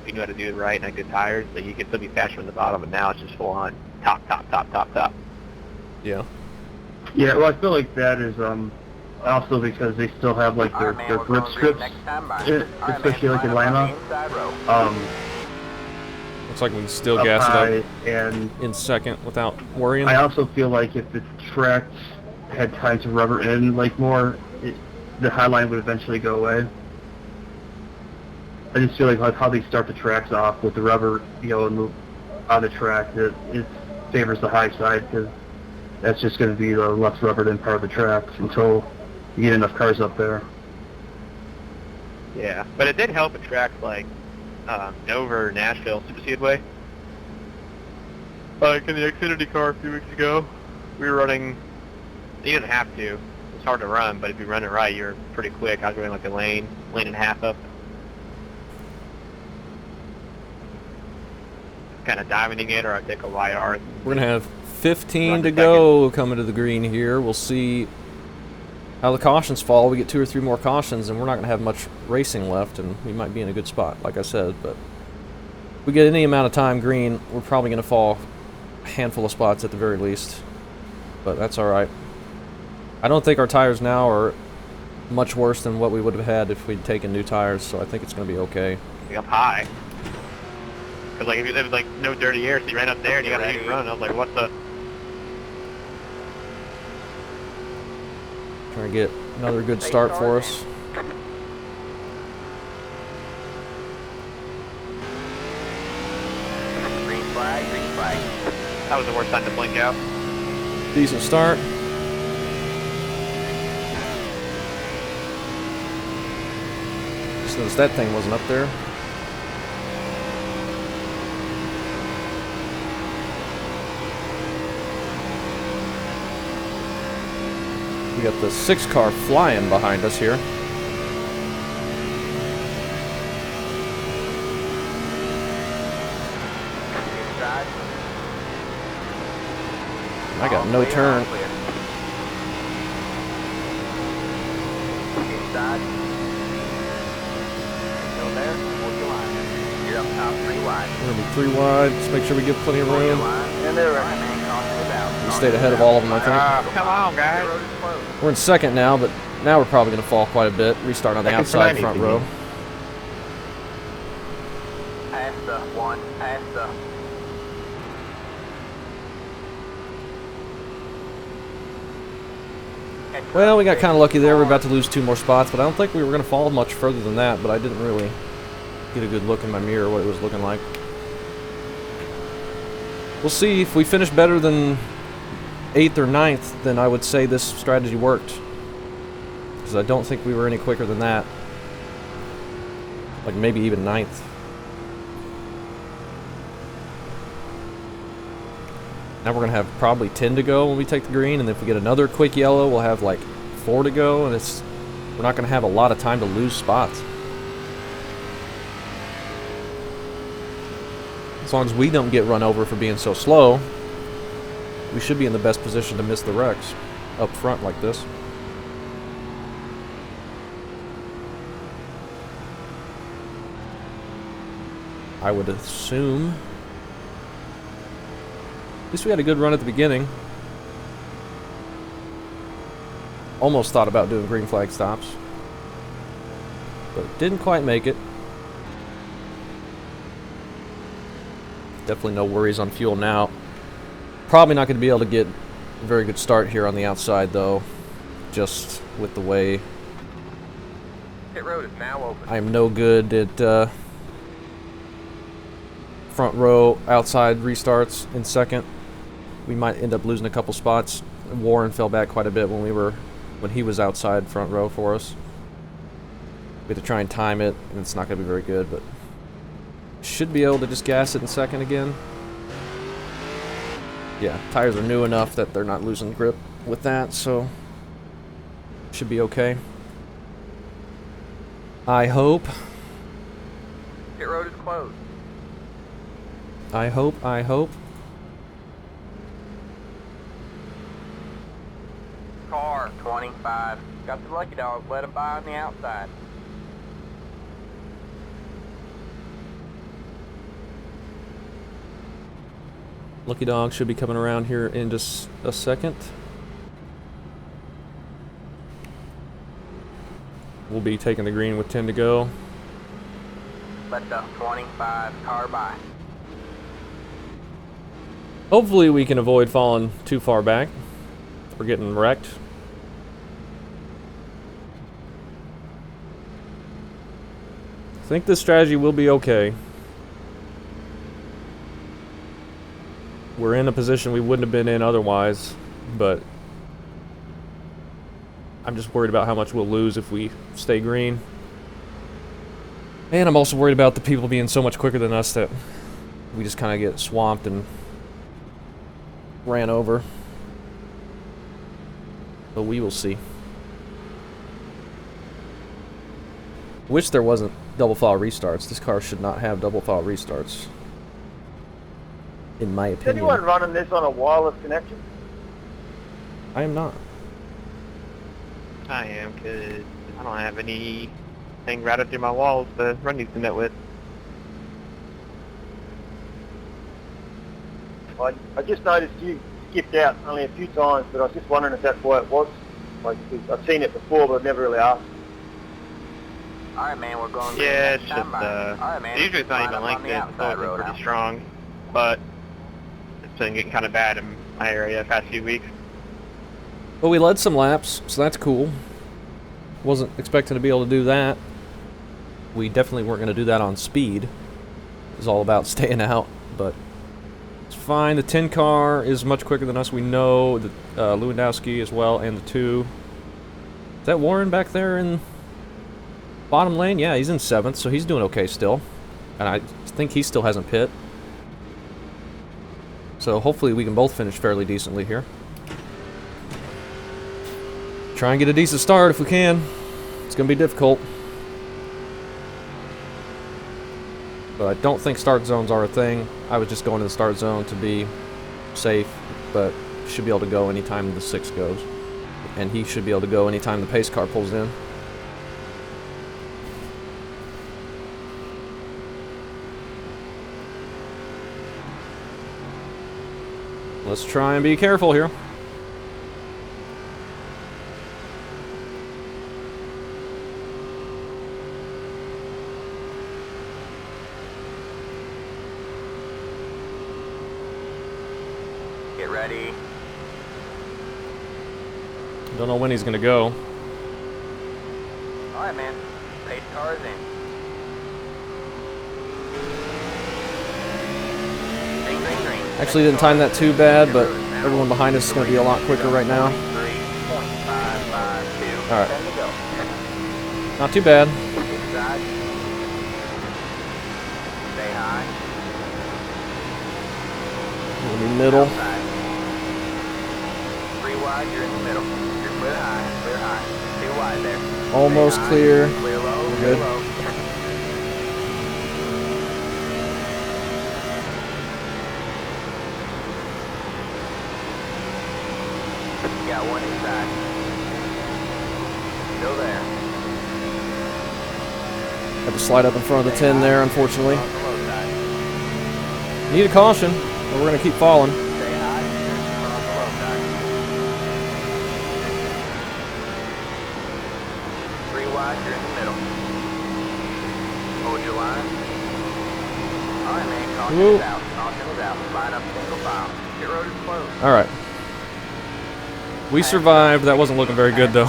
if you knew how to do it right and had good tires, so you could still be faster in the bottom, but now it's just full on top. Yeah. Yeah, well, I feel like that is also because they still have like their grip strips, especially like in Lima. Looks like we can still Up gas high, it up and in second without worrying. I also feel like if the track had time to rubber in like more, the high line would eventually go away. I just feel like how they start the tracks off with the rubber, you know, and move on the track, it favors the high side because that's just going to be the less rubbered in part of the track until you get enough cars up there. Yeah, but it did help at tracks like Dover, Nashville, Super Speedway. Like in the Xfinity car a few weeks ago, we were running. You didn't have to. It's hard to run, but if you run it right, you're pretty quick. I was running like a lane and a half up. Kind of diamonding it, or I take a wide arc. We're going to have 15 to go coming to the green here. We'll see how the cautions fall. We get 2 or 3 more cautions, and we're not going to have much racing left, and we might be in a good spot, like I said. But if we get any amount of time green, we're probably going to fall a handful of spots at the very least. But that's all right. I don't think our tires now are much worse than what we would have had if we'd taken new tires, so I think it's going to be okay. Up high. Because like, if it was like no dirty air, so you ran up there and you got a huge run. I was like, what the? Trying to get another good start for us. Green flag, green flag. That was the worst time to blink out. Decent start. Just noticed that thing wasn't up there. We got the 6 car flying behind us here. Inside. I got no turn. Inside. Still there? Hold your line. You're up top 3 wide. We're going to be 3 wide. Just make sure we give plenty of Hold your room. line. And they're right, man. Caution is out. We stayed ahead of all of them, I think. Come on, guys. Road is closed. We're in second now, but now we're probably going to fall quite a bit. Restart on the Second for outside 90, front you row. mean? Pass the one. Pass the. Well, we got kind of lucky there. We're about to lose 2 more spots, but I don't think we were going to fall much further than that, but I didn't really get a good look in my mirror what it was looking like. We'll see. If we finish better than 8th or 9th, then I would say this strategy worked. Because I don't think we were any quicker than that. Like maybe even 9th. Now we're going to have probably 10 to go when we take the green, and if we get another quick yellow, we'll have like 4 to go, and we're not going to have a lot of time to lose spots. As long as we don't get run over for being so slow, we should be in the best position to miss the wrecks up front like this. I would assume. At least we had a good run at the beginning. Almost thought about doing green flag stops, but didn't quite make it. Definitely no worries on fuel now. Probably not going to be able to get a very good start here on the outside though, just with the way Pit road is now open. I am no good at front row outside restarts in second. We might end up losing a couple spots. Warren fell back quite a bit when he was outside front row for us. We have to try and time it, and it's not going to be very good, but should be able to just gas it in second again. Yeah, tires are new enough that they're not losing grip with that, so should be okay. I hope. Pit road is closed. I hope. Car 25. Got the lucky dog. Let him by on the outside. Lucky Dog should be coming around here in just a second. We'll be taking the green with 10 to go. Let the 25 car by. Hopefully we can avoid falling too far back or getting wrecked. I think this strategy will be okay. We're in a position we wouldn't have been in otherwise, but I'm just worried about how much we'll lose if we stay green. And I'm also worried about the people being so much quicker than us that we just kind of get swamped and ran over. But we will see. Wish there wasn't double file restarts. This car should not have double file restarts, in my Is opinion. anyone running this on a wireless connection? I am not. I am, because I don't have anything routed through my walls to run Ethernet with. I just noticed you skipped out only a few times, but I was just wondering if that's why it was. Like, 'cause I've seen it before, but I've never really asked. Alright, man, we're going Yeah, it's next just, time by. Alright, man. usually it's not line even up like on the this. It's outside always been road pretty now. strong, but it's been getting kind of bad in my area the past few weeks. But we led some laps, so that's cool. Wasn't expecting to be able to do that. We definitely weren't going to do that on speed. It was all about staying out, but it's fine. The 10 car is much quicker than us. We know that Lewandowski as well, and the 2. Is that Warren back there in bottom lane? Yeah, he's in 7th, so he's doing okay still. And I think he still hasn't pit. So hopefully we can both finish fairly decently here. Try and get a decent start if we can. It's going to be difficult. But I don't think start zones are a thing. I was just going to the start zone to be safe, but should be able to go anytime the 6 goes. And he should be able to go anytime the pace car pulls in. Let's try and be careful here. Get ready. Don't know when he's gonna go. Alright, man. Pace cars in. Green, green, green. Actually didn't time that too bad, but everyone behind us is gonna be a lot quicker right now. 3.552. Alright. 10 to go. Not too bad. Inside. Stay high. Gonna be middle. Outside. 3 wide, you're in the middle. You're clear high, clear high. 2 wide there. Almost Stay high, clear. Clear low, We're clear good. low. You got 1 inside. Still there. Had to slide up in front of the 10 there, unfortunately. On the low side. Need a caution, or we're gonna keep falling. Stay high, you're on the low side. 3 wide, you're in the middle. Hold your line. Alright, man, caution Whoa. is out. Caution is out. Line up single file. Pit road is closed. Alright. We survived. That wasn't looking very good, though.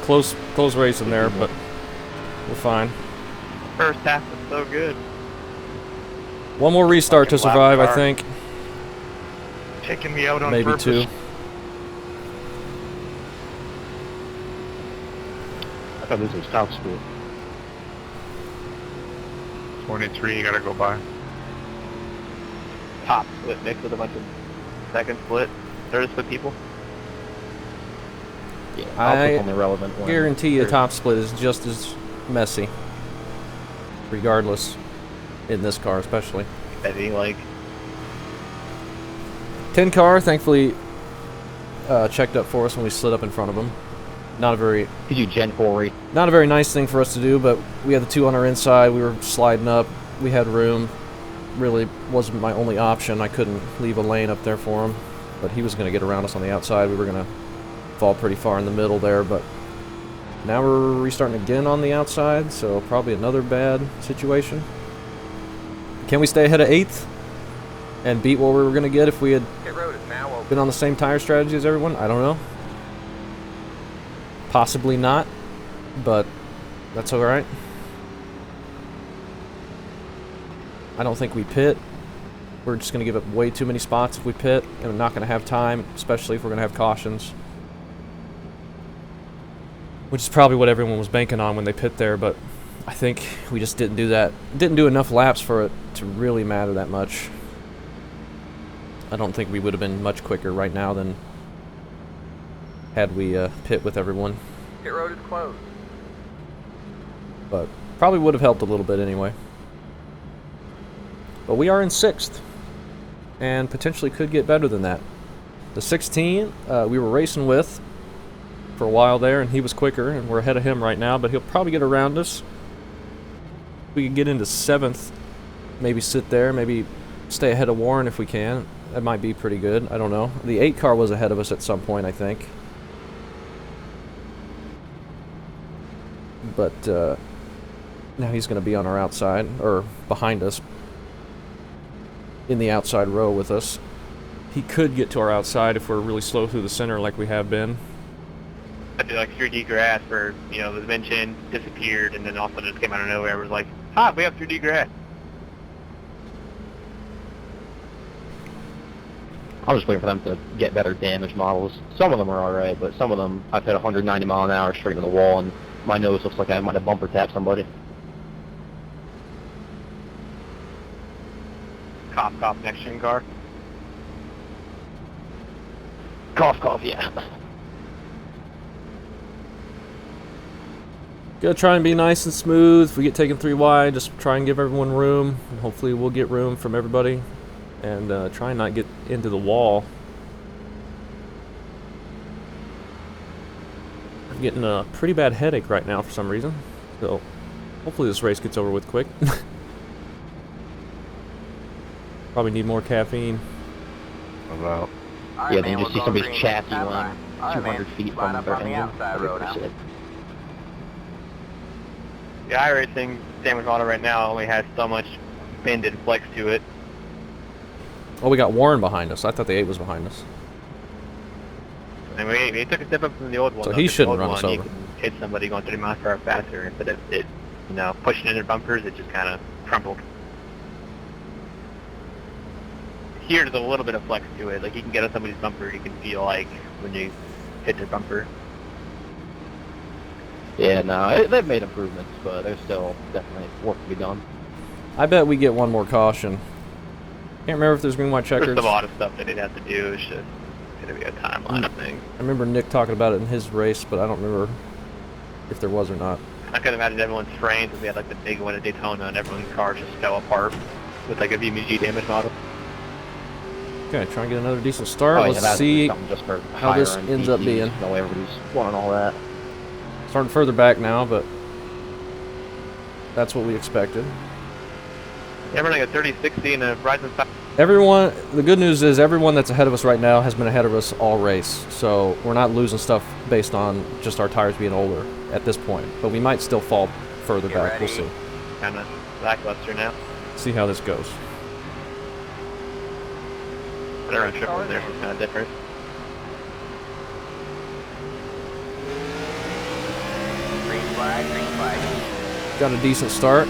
Close race in there, but we're fine. First half was so good. One more restart to Fucking lap survive, I car. think. Taking me out on Maybe purpose. 2. I thought this was top speed. 23, you gotta go by. Top split mixed with a bunch of second split, third split people. Yeah, I'll I click on the relevant one. Guarantee you a Sure. top split is just as messy. Regardless. In this car, especially. I think, like, 10 car, thankfully, checked up for us when we slid up in front of him. Not a very Did you Gen 4 race? Not a very nice thing for us to do, but we had the 2 on our inside. We were sliding up. We had room. Really wasn't my only option. I couldn't leave a lane up there for him, but he was going to get around us on the outside. We were going to fall pretty far in the middle there, but Now we're restarting again on the outside, so probably another bad situation. Can we stay ahead of 8th and beat what we were going to get if we had Pit road is now open. been on the same tire strategy as everyone? I don't know. Possibly not, but that's alright. I don't think we pit. We're just going to give up way too many spots if we pit, and we're not going to have time, especially if we're going to have cautions. Which is probably what everyone was banking on when they pit there, but I think we just didn't do that. Didn't do enough laps for it to really matter that much. I don't think we would have been much quicker right now than had we pit with everyone. Pit road is closed. But probably would have helped a little bit anyway. But we are in 6th, and potentially could get better than that. The 16 we were racing with for a while there, and he was quicker, and we're ahead of him right now, but he'll probably get around us. We can get into 7th, maybe sit there, maybe stay ahead of Warren if we can. That might be pretty good. I don't know. The 8 car was ahead of us at some point, I think. But now he's going to be on our outside, or behind us, in the outside row with us. He could get to our outside if we're really slow through the center like we have been. I did like 3D grass where, you know, the mention disappeared and then all of a sudden it just came out of nowhere. It was like, ah, we have 3D grass. I'm just waiting for them to get better damage models. Some of them are alright, but some of them I've hit 190 mile an hour straight into the wall, and my nose looks like I might have bumper tapped somebody. Cough, cough, next gen car. Cough, cough, yeah. Gotta try and be nice and smooth. If we get taken 3 wide, just try and give everyone room. And hopefully we'll get room from everybody. And try and not get into the wall. I'm getting a pretty bad headache right now for some reason. So hopefully this race gets over with quick. Probably need more caffeine. About. Yeah, then you just see somebody's chassis line 200 feet from their engine. That'd be pretty sick. The iRacing damage model right now only has so much bend and flex to it. Oh, we got Warren behind us. I thought the 8 was behind us. And we took a step up from the old one. So though, he 'cause the shouldn't old run us one, over. You can hit somebody going 30 miles per hour faster instead of it, you know, pushing into bumpers. It just kind of crumpled. Here, there's a little bit of flex to it. Like you can get on somebody's bumper, you can feel like when you hit their bumper. Yeah, no, they've made improvements, but there's still definitely work to be done. I bet we get one more caution. Can't remember if there's green, white, checkers. There's a lot of stuff that they'd have to do. It's just going to be a timeline thing. I remember Nick talking about it in his race, but I don't remember if there was or not. I can imagine everyone's frames if we had like the big one at Daytona and everyone's cars just fell apart with like a VMG damage model. Okay, try and get another decent start. Oh, yeah, Let's that'd see be something just for how this higher-end ends up PTs. being. No way everybody's wanting all that. Starting further back now, but that's what we expected. Yeah, running a 30-60 and a Ryzen 5. Everyone, the good news is everyone that's ahead of us right now has been ahead of us all race, so we're not losing stuff based on just our tires being older at this point. But we might still fall further back. We'll see. Kind of lackluster now. See how this goes. But I run triple there, so it's kind of different. Green flag, green flag. Got a decent start.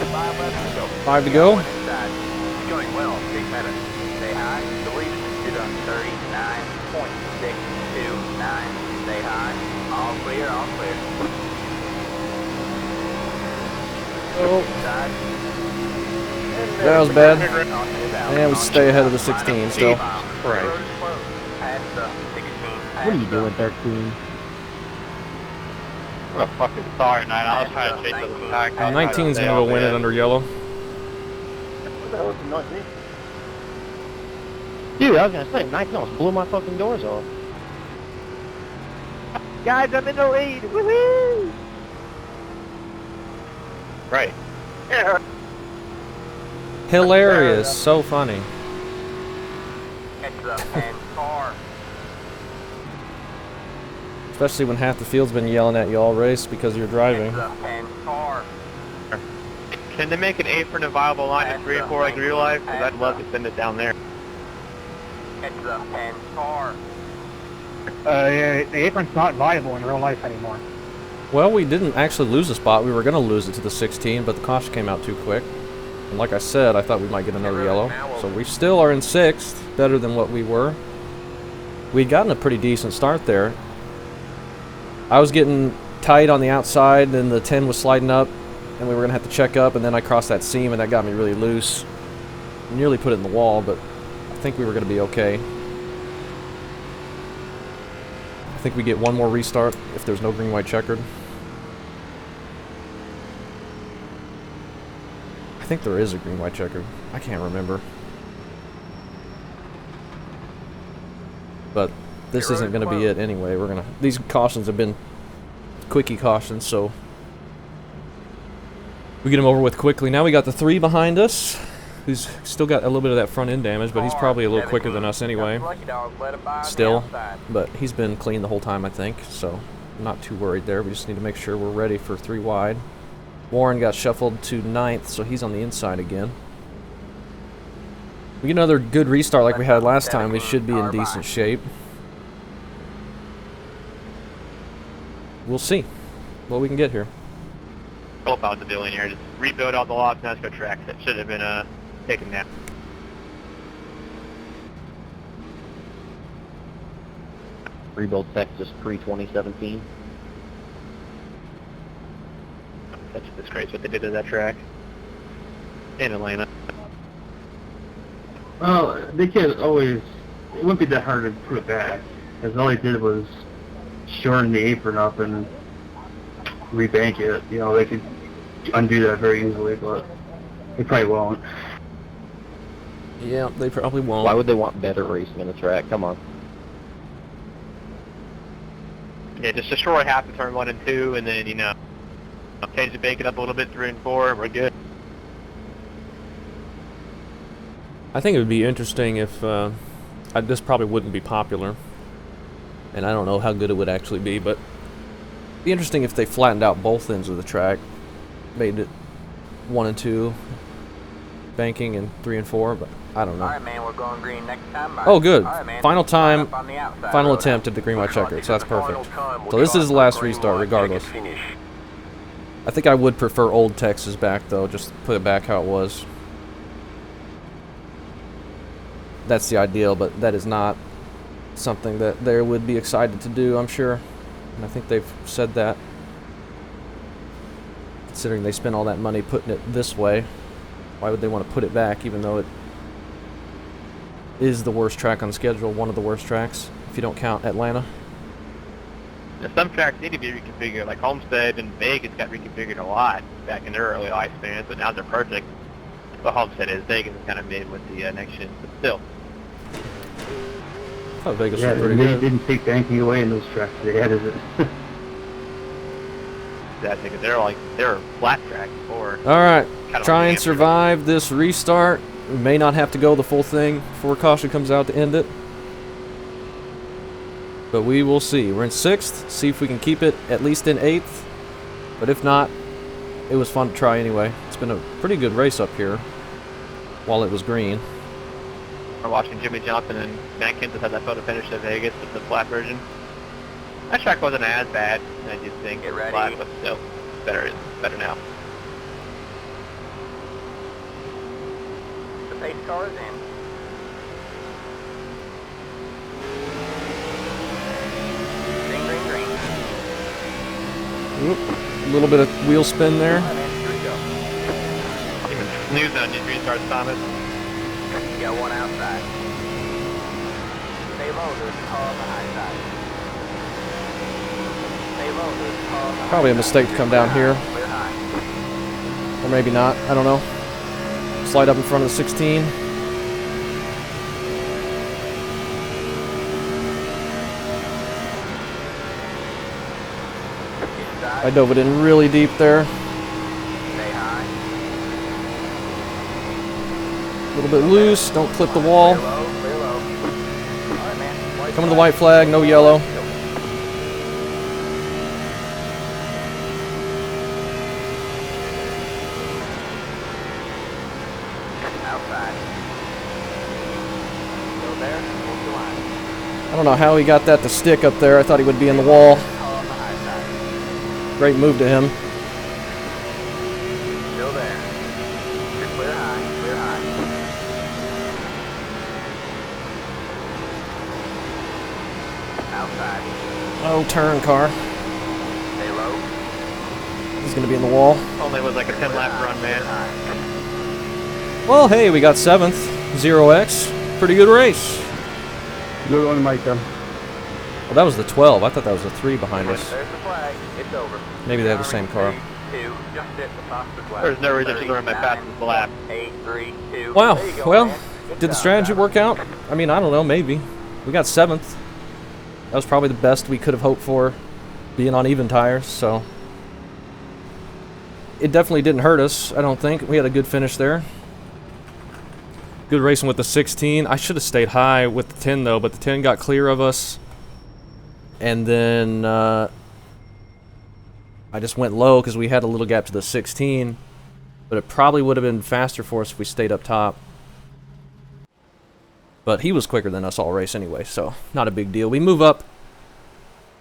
5 left to go. 5 to go. One inside. It's going well. Big minute. Stay high. Delete. You're done 39.629. Stay high. All clear, all clear. Oh, Inside. that was bad. On to the bow. And we stay ahead of the 16 still. Right. Road is closed. Past the 16. What are you doing, 13? What a fucking sorry night. I was trying to chase the pack. 19's gonna go win it under yellow. What the hell was the 19? Dude, I was gonna say, 19 almost blew my fucking doors off. Guys, I'm in the lead. Woohoo! Right. Yeah. Hilarious, so funny. Heads up and far. Especially when half the field's been yelling at you all race because you're driving. Heads up and far. Can they make an apron a viable line in 3 and 4 like real life? Because I'd love to send it down there. Heads up and far. Yeah, the apron's not viable in real life anymore. Well, we didn't actually lose a spot. We were going to lose it to the 16, but the caution came out too quick. And like I said, I thought we might get another yellow. So we still are in 6th, better than what we were. We'd gotten a pretty decent start there. I was getting tight on the outside, and the 10 was sliding up, and we were going to have to check up, and then I crossed that seam, and that got me really loose. Nearly put it in the wall, but I think we were going to be okay. I think we get one more restart if there's no green, white, checkered. I think there is a green, white, checkered. I can't remember. But this isn't going to be it anyway. We're gonna. These cautions have been quickie cautions, so we get them over with quickly. Now we got the 3 behind us, who's still got a little bit of that front end damage, but he's probably a little quicker than us anyway. Still, but he's been clean the whole time, I think. So I'm not too worried there. We just need to make sure we're ready for 3 wide. Warren got shuffled to 9th, so he's on the inside again. We get another good restart like we had last time. We should be in decent shape. We'll see what we can get here. Hope I was the villain here. Just rebuild all the lost NASCAR tracks that should have been taken down. Rebuild Texas pre-2017. That's a disgrace what they did to that track in Atlanta. Well, they could always, it wouldn't be that hard to put it back, because all they did was shorten the apron up and rebank it. You know, they could undo that very easily, but they probably won't. Yeah, they probably won't. Why would they want better racing in the track? Come on. Yeah, just destroy half the turn 1 and 2, and then, you know, change the bacon up a little bit, 3 and 4, we're good. I think it would be interesting if this probably wouldn't be popular, and I don't know how good it would actually be, but it'd be interesting if they flattened out both ends of the track, made it 1 and 2 banking and 3 and 4, but I don't know. All right, man, we're going green next time. Oh, good. All right, man. Final time, Up on the outside final road. attempt at the green, white, checkered, so that's perfect. Final So this is the last green, restart white, regardless. checkered finish. I think I would prefer old Texas back though, just put it back how it was. That's the ideal, but that is not something that they would be excited to do, I'm sure. And I think they've said that. Considering they spent all that money putting it this way, why would they want to put it back even though it is the worst track on the schedule, one of the worst tracks, if you don't count Atlanta? Now, some tracks need to be reconfigured, like Homestead and Vegas got reconfigured a lot back in their early lifespans, but now they're perfect. Well, Homestead is. Vegas is kind of mid with the next gen, but still. I thought Vegas Yeah, was pretty they good. didn't take banking away in those tracks. They added it. That thing, they were flat track before. Alright, Kinda try like and the survive this restart. We may not have to go the full thing before caution comes out to end it. But we will see. We're in 6th. See if we can keep it at least in 8th. But if not, it was fun to try anyway. It's been a pretty good race up here while it was green. We're watching Jimmy Johnson and Matt Kenseth had that photo finish at Vegas with the flat version. That track wasn't as bad as you'd think. Get ready. Flat, but still better now. The pace car is in. Green, green, green. Oop, a little bit of wheel spin there. All right, man, here we go. Even snooze on your restarts, Thomas. You got one outside. Stay low, there's a car on the high side. Stay low, there's a car on the high Probably a side. mistake to come down here. Clear high. Or maybe not. I don't know. Slide up in front of the 16. Inside. I dove it in really deep there. Stay high. A little bit loose. Don't clip the wall. Clear low, clear low. All right, man. Coming to the white flag. No yellow. Outside. Still there? Hold your line. I don't know how he got that to stick up there. I thought he would be in the wall. On the high side. Great move to him. Still there. You're clear high. Clear high. Outside. Oh, turn, car. Stay low. He's going to be in the wall. Only was like a 10-lap run, man. Well, hey, we got 7th. 0x. Pretty good race. Good one, Micah. Well, that was the 12. I thought that was the 3 behind us. There's the flag. It's over. Maybe they have the same car. 2, just hit the fastest lap. There's no reason to learn my fastest lap. 8, 3, 2. Wow. There you go, Well, man. Good did the job, strategy driver. work out? I mean, I don't know. Maybe. We got 7th. That was probably the best we could have hoped for, being on even tires, so it definitely didn't hurt us, I don't think. We had a good finish there. Good racing with the 16. I should have stayed high with the 10, though, but the 10 got clear of us. And then I just went low because we had a little gap to the 16. But it probably would have been faster for us if we stayed up top. But he was quicker than us all race anyway, so not a big deal. We move up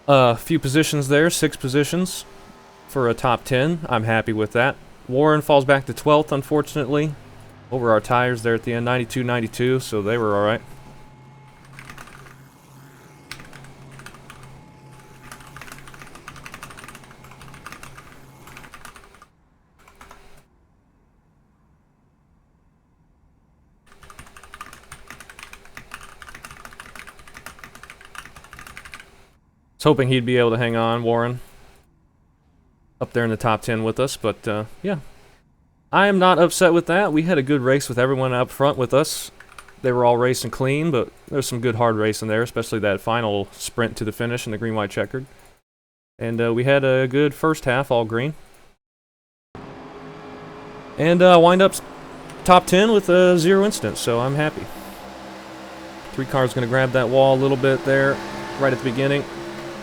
a few positions there, 6 positions for a top 10. I'm happy with that. Warren falls back to 12th, unfortunately. Over our tires there at the end, 92-92, so they were all right. Was hoping he'd be able to hang on, Warren, up there in the top 10 with us, but yeah. I am not upset with that. We had a good race with everyone up front with us. They were all racing clean, but there's some good hard racing there, especially that final sprint to the finish in the green-white checkered. And we had a good first half, all green. And wind up top 10 with 0 incidents, so I'm happy. 3 cars going to grab that wall a little bit there, right at the beginning.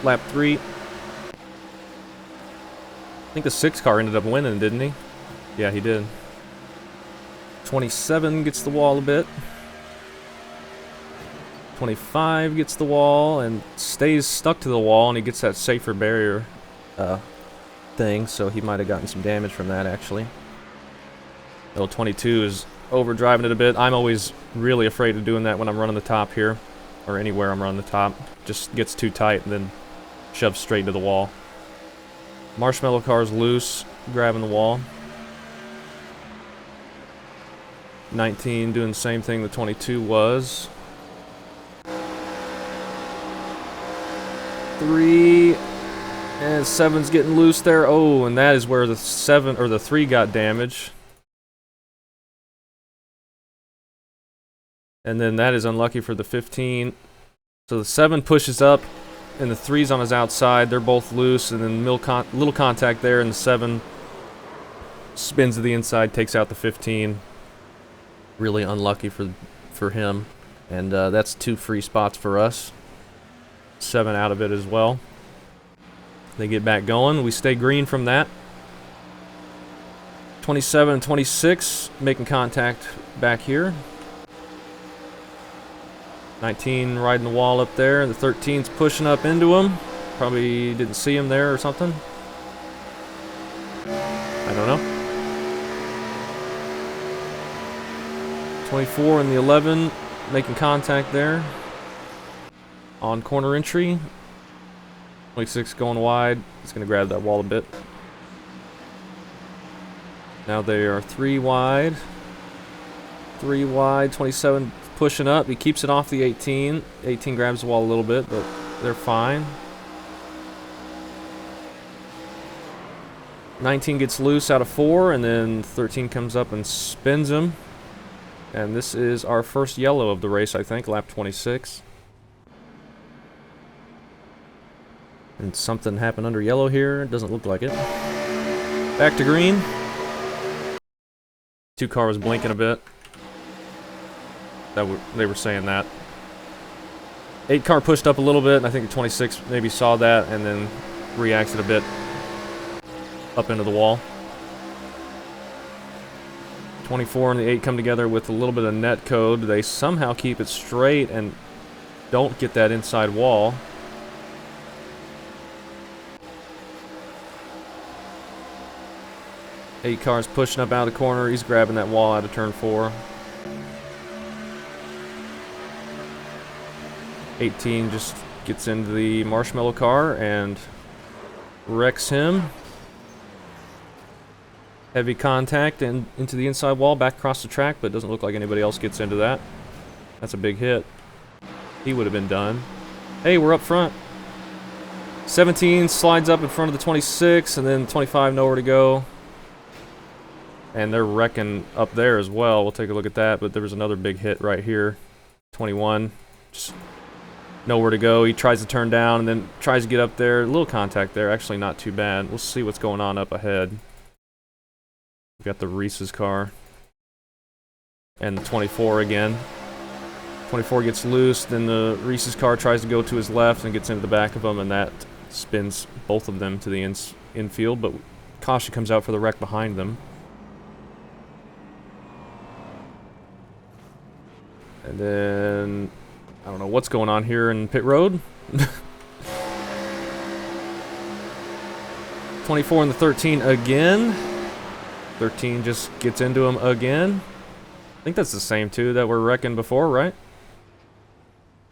Lap 3. I think the 6 car ended up winning, didn't he? Yeah, he did. 27 gets the wall a bit. 25 gets the wall and stays stuck to the wall, and he gets that safer barrier thing, so he might have gotten some damage from that, actually. Little 22 is overdriving it a bit. I'm always really afraid of doing that when I'm running the top here, or anywhere I'm running the top. Just gets too tight and then shoves straight into the wall. Marshmallow car's loose, grabbing the wall. 19 doing the same thing the 22 was. 3 and 7's getting loose there. Oh, and that is where the 7 or the 3 got damage. And then that is unlucky for the 15. So the 7 pushes up, and the 3's on his outside. They're both loose, and then little contact there, and the 7 spins to the inside, takes out the 15. Really unlucky for him. And that's 2 free spots for us. 7 out of it as well. They get back going. We stay green from that. 27 and 26 making contact back here. 19 riding the wall up there. The 13's pushing up into him. Probably didn't see him there or something. I don't know. 24 and the 11 making contact there. On corner entry. 26 going wide. He's going to grab that wall a bit. Now they are 3 wide. 3 wide. 27 pushing up. He keeps it off the 18. 18 grabs the wall a little bit, but they're fine. 19 gets loose out of 4, and then 13 comes up and spins him. And this is our first yellow of the race, I think, lap 26. And something happened under yellow here. It doesn't look like it. Back to green. 2 car was blinking a bit. They were saying that. 8 car pushed up a little bit, and I think the 26 maybe saw that and then reacted a bit up into the wall. 24 and the 8 come together with a little bit of net code. They somehow keep it straight and don't get that inside wall. Eight cars pushing up out of the corner. He's grabbing that wall out of turn 4. 18 just gets into the marshmallow car and wrecks him. Heavy contact and into the inside wall, back across the track, but it doesn't look like anybody else gets into that. That's a big hit. He would have been done. Hey, we're up front. 17 slides up in front of the 26, and then 25 nowhere to go. And they're wrecking up there as well. We'll take a look at that, but there was another big hit right here. 21, just nowhere to go. He tries to turn down and then tries to get up there. A little contact there, actually not too bad. We'll see what's going on up ahead. We've got the Reese's car. And the 24 again. 24 gets loose, then the Reese's car tries to go to his left and gets into the back of him, and that spins both of them to the infield, but caution comes out for the wreck behind them. And then, I don't know what's going on here in pit road. 24 and the 13 again. 13 just gets into him again. I think that's the same two that were wrecking before, right?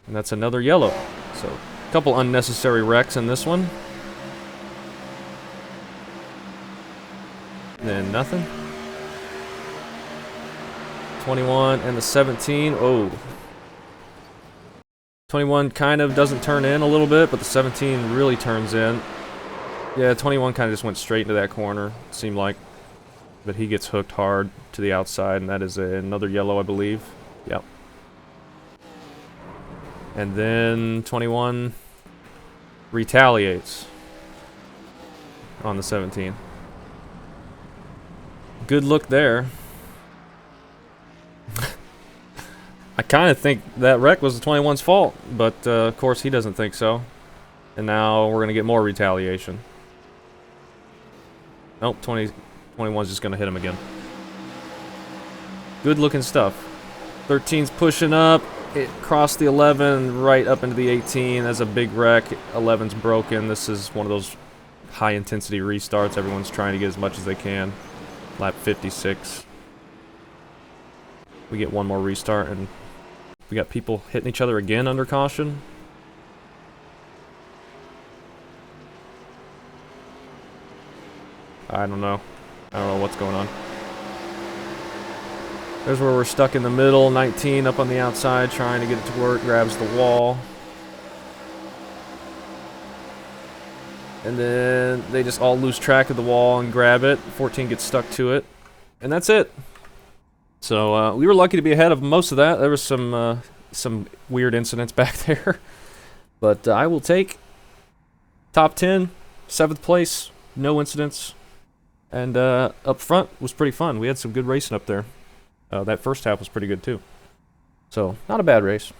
And that's another yellow. So, a couple unnecessary wrecks in this one. And then nothing. 21 and the 17. Oh. 21 kind of doesn't turn in a little bit, but the 17 really turns in. Yeah, 21 kind of just went straight into that corner, it seemed like. But he gets hooked hard to the outside, and that is another yellow, I believe. Yep. And then 21 retaliates on the 17. Good look there. I kind of think that wreck was the 21's fault, but of course he doesn't think so. And now we're going to get more retaliation. Nope, 21's just going to hit him again. Good looking stuff. 13's pushing up. It crossed the 11 right up into the 18. That's a big wreck. 11's broken. This is one of those high intensity restarts. Everyone's trying to get as much as they can. Lap 56. We get one more restart and we got people hitting each other again under caution. I don't know. I don't know what's going on. There's where we're stuck in the middle. 19 up on the outside trying to get it to work. Grabs the wall. And then they just all lose track of the wall and grab it. 14 gets stuck to it. And that's it. So we were lucky to be ahead of most of that. There was some weird incidents back there. But I will take top 10, 7th place, no incidents. And up front was pretty fun. We had some good racing up there. That first half was pretty good too. So, not a bad race.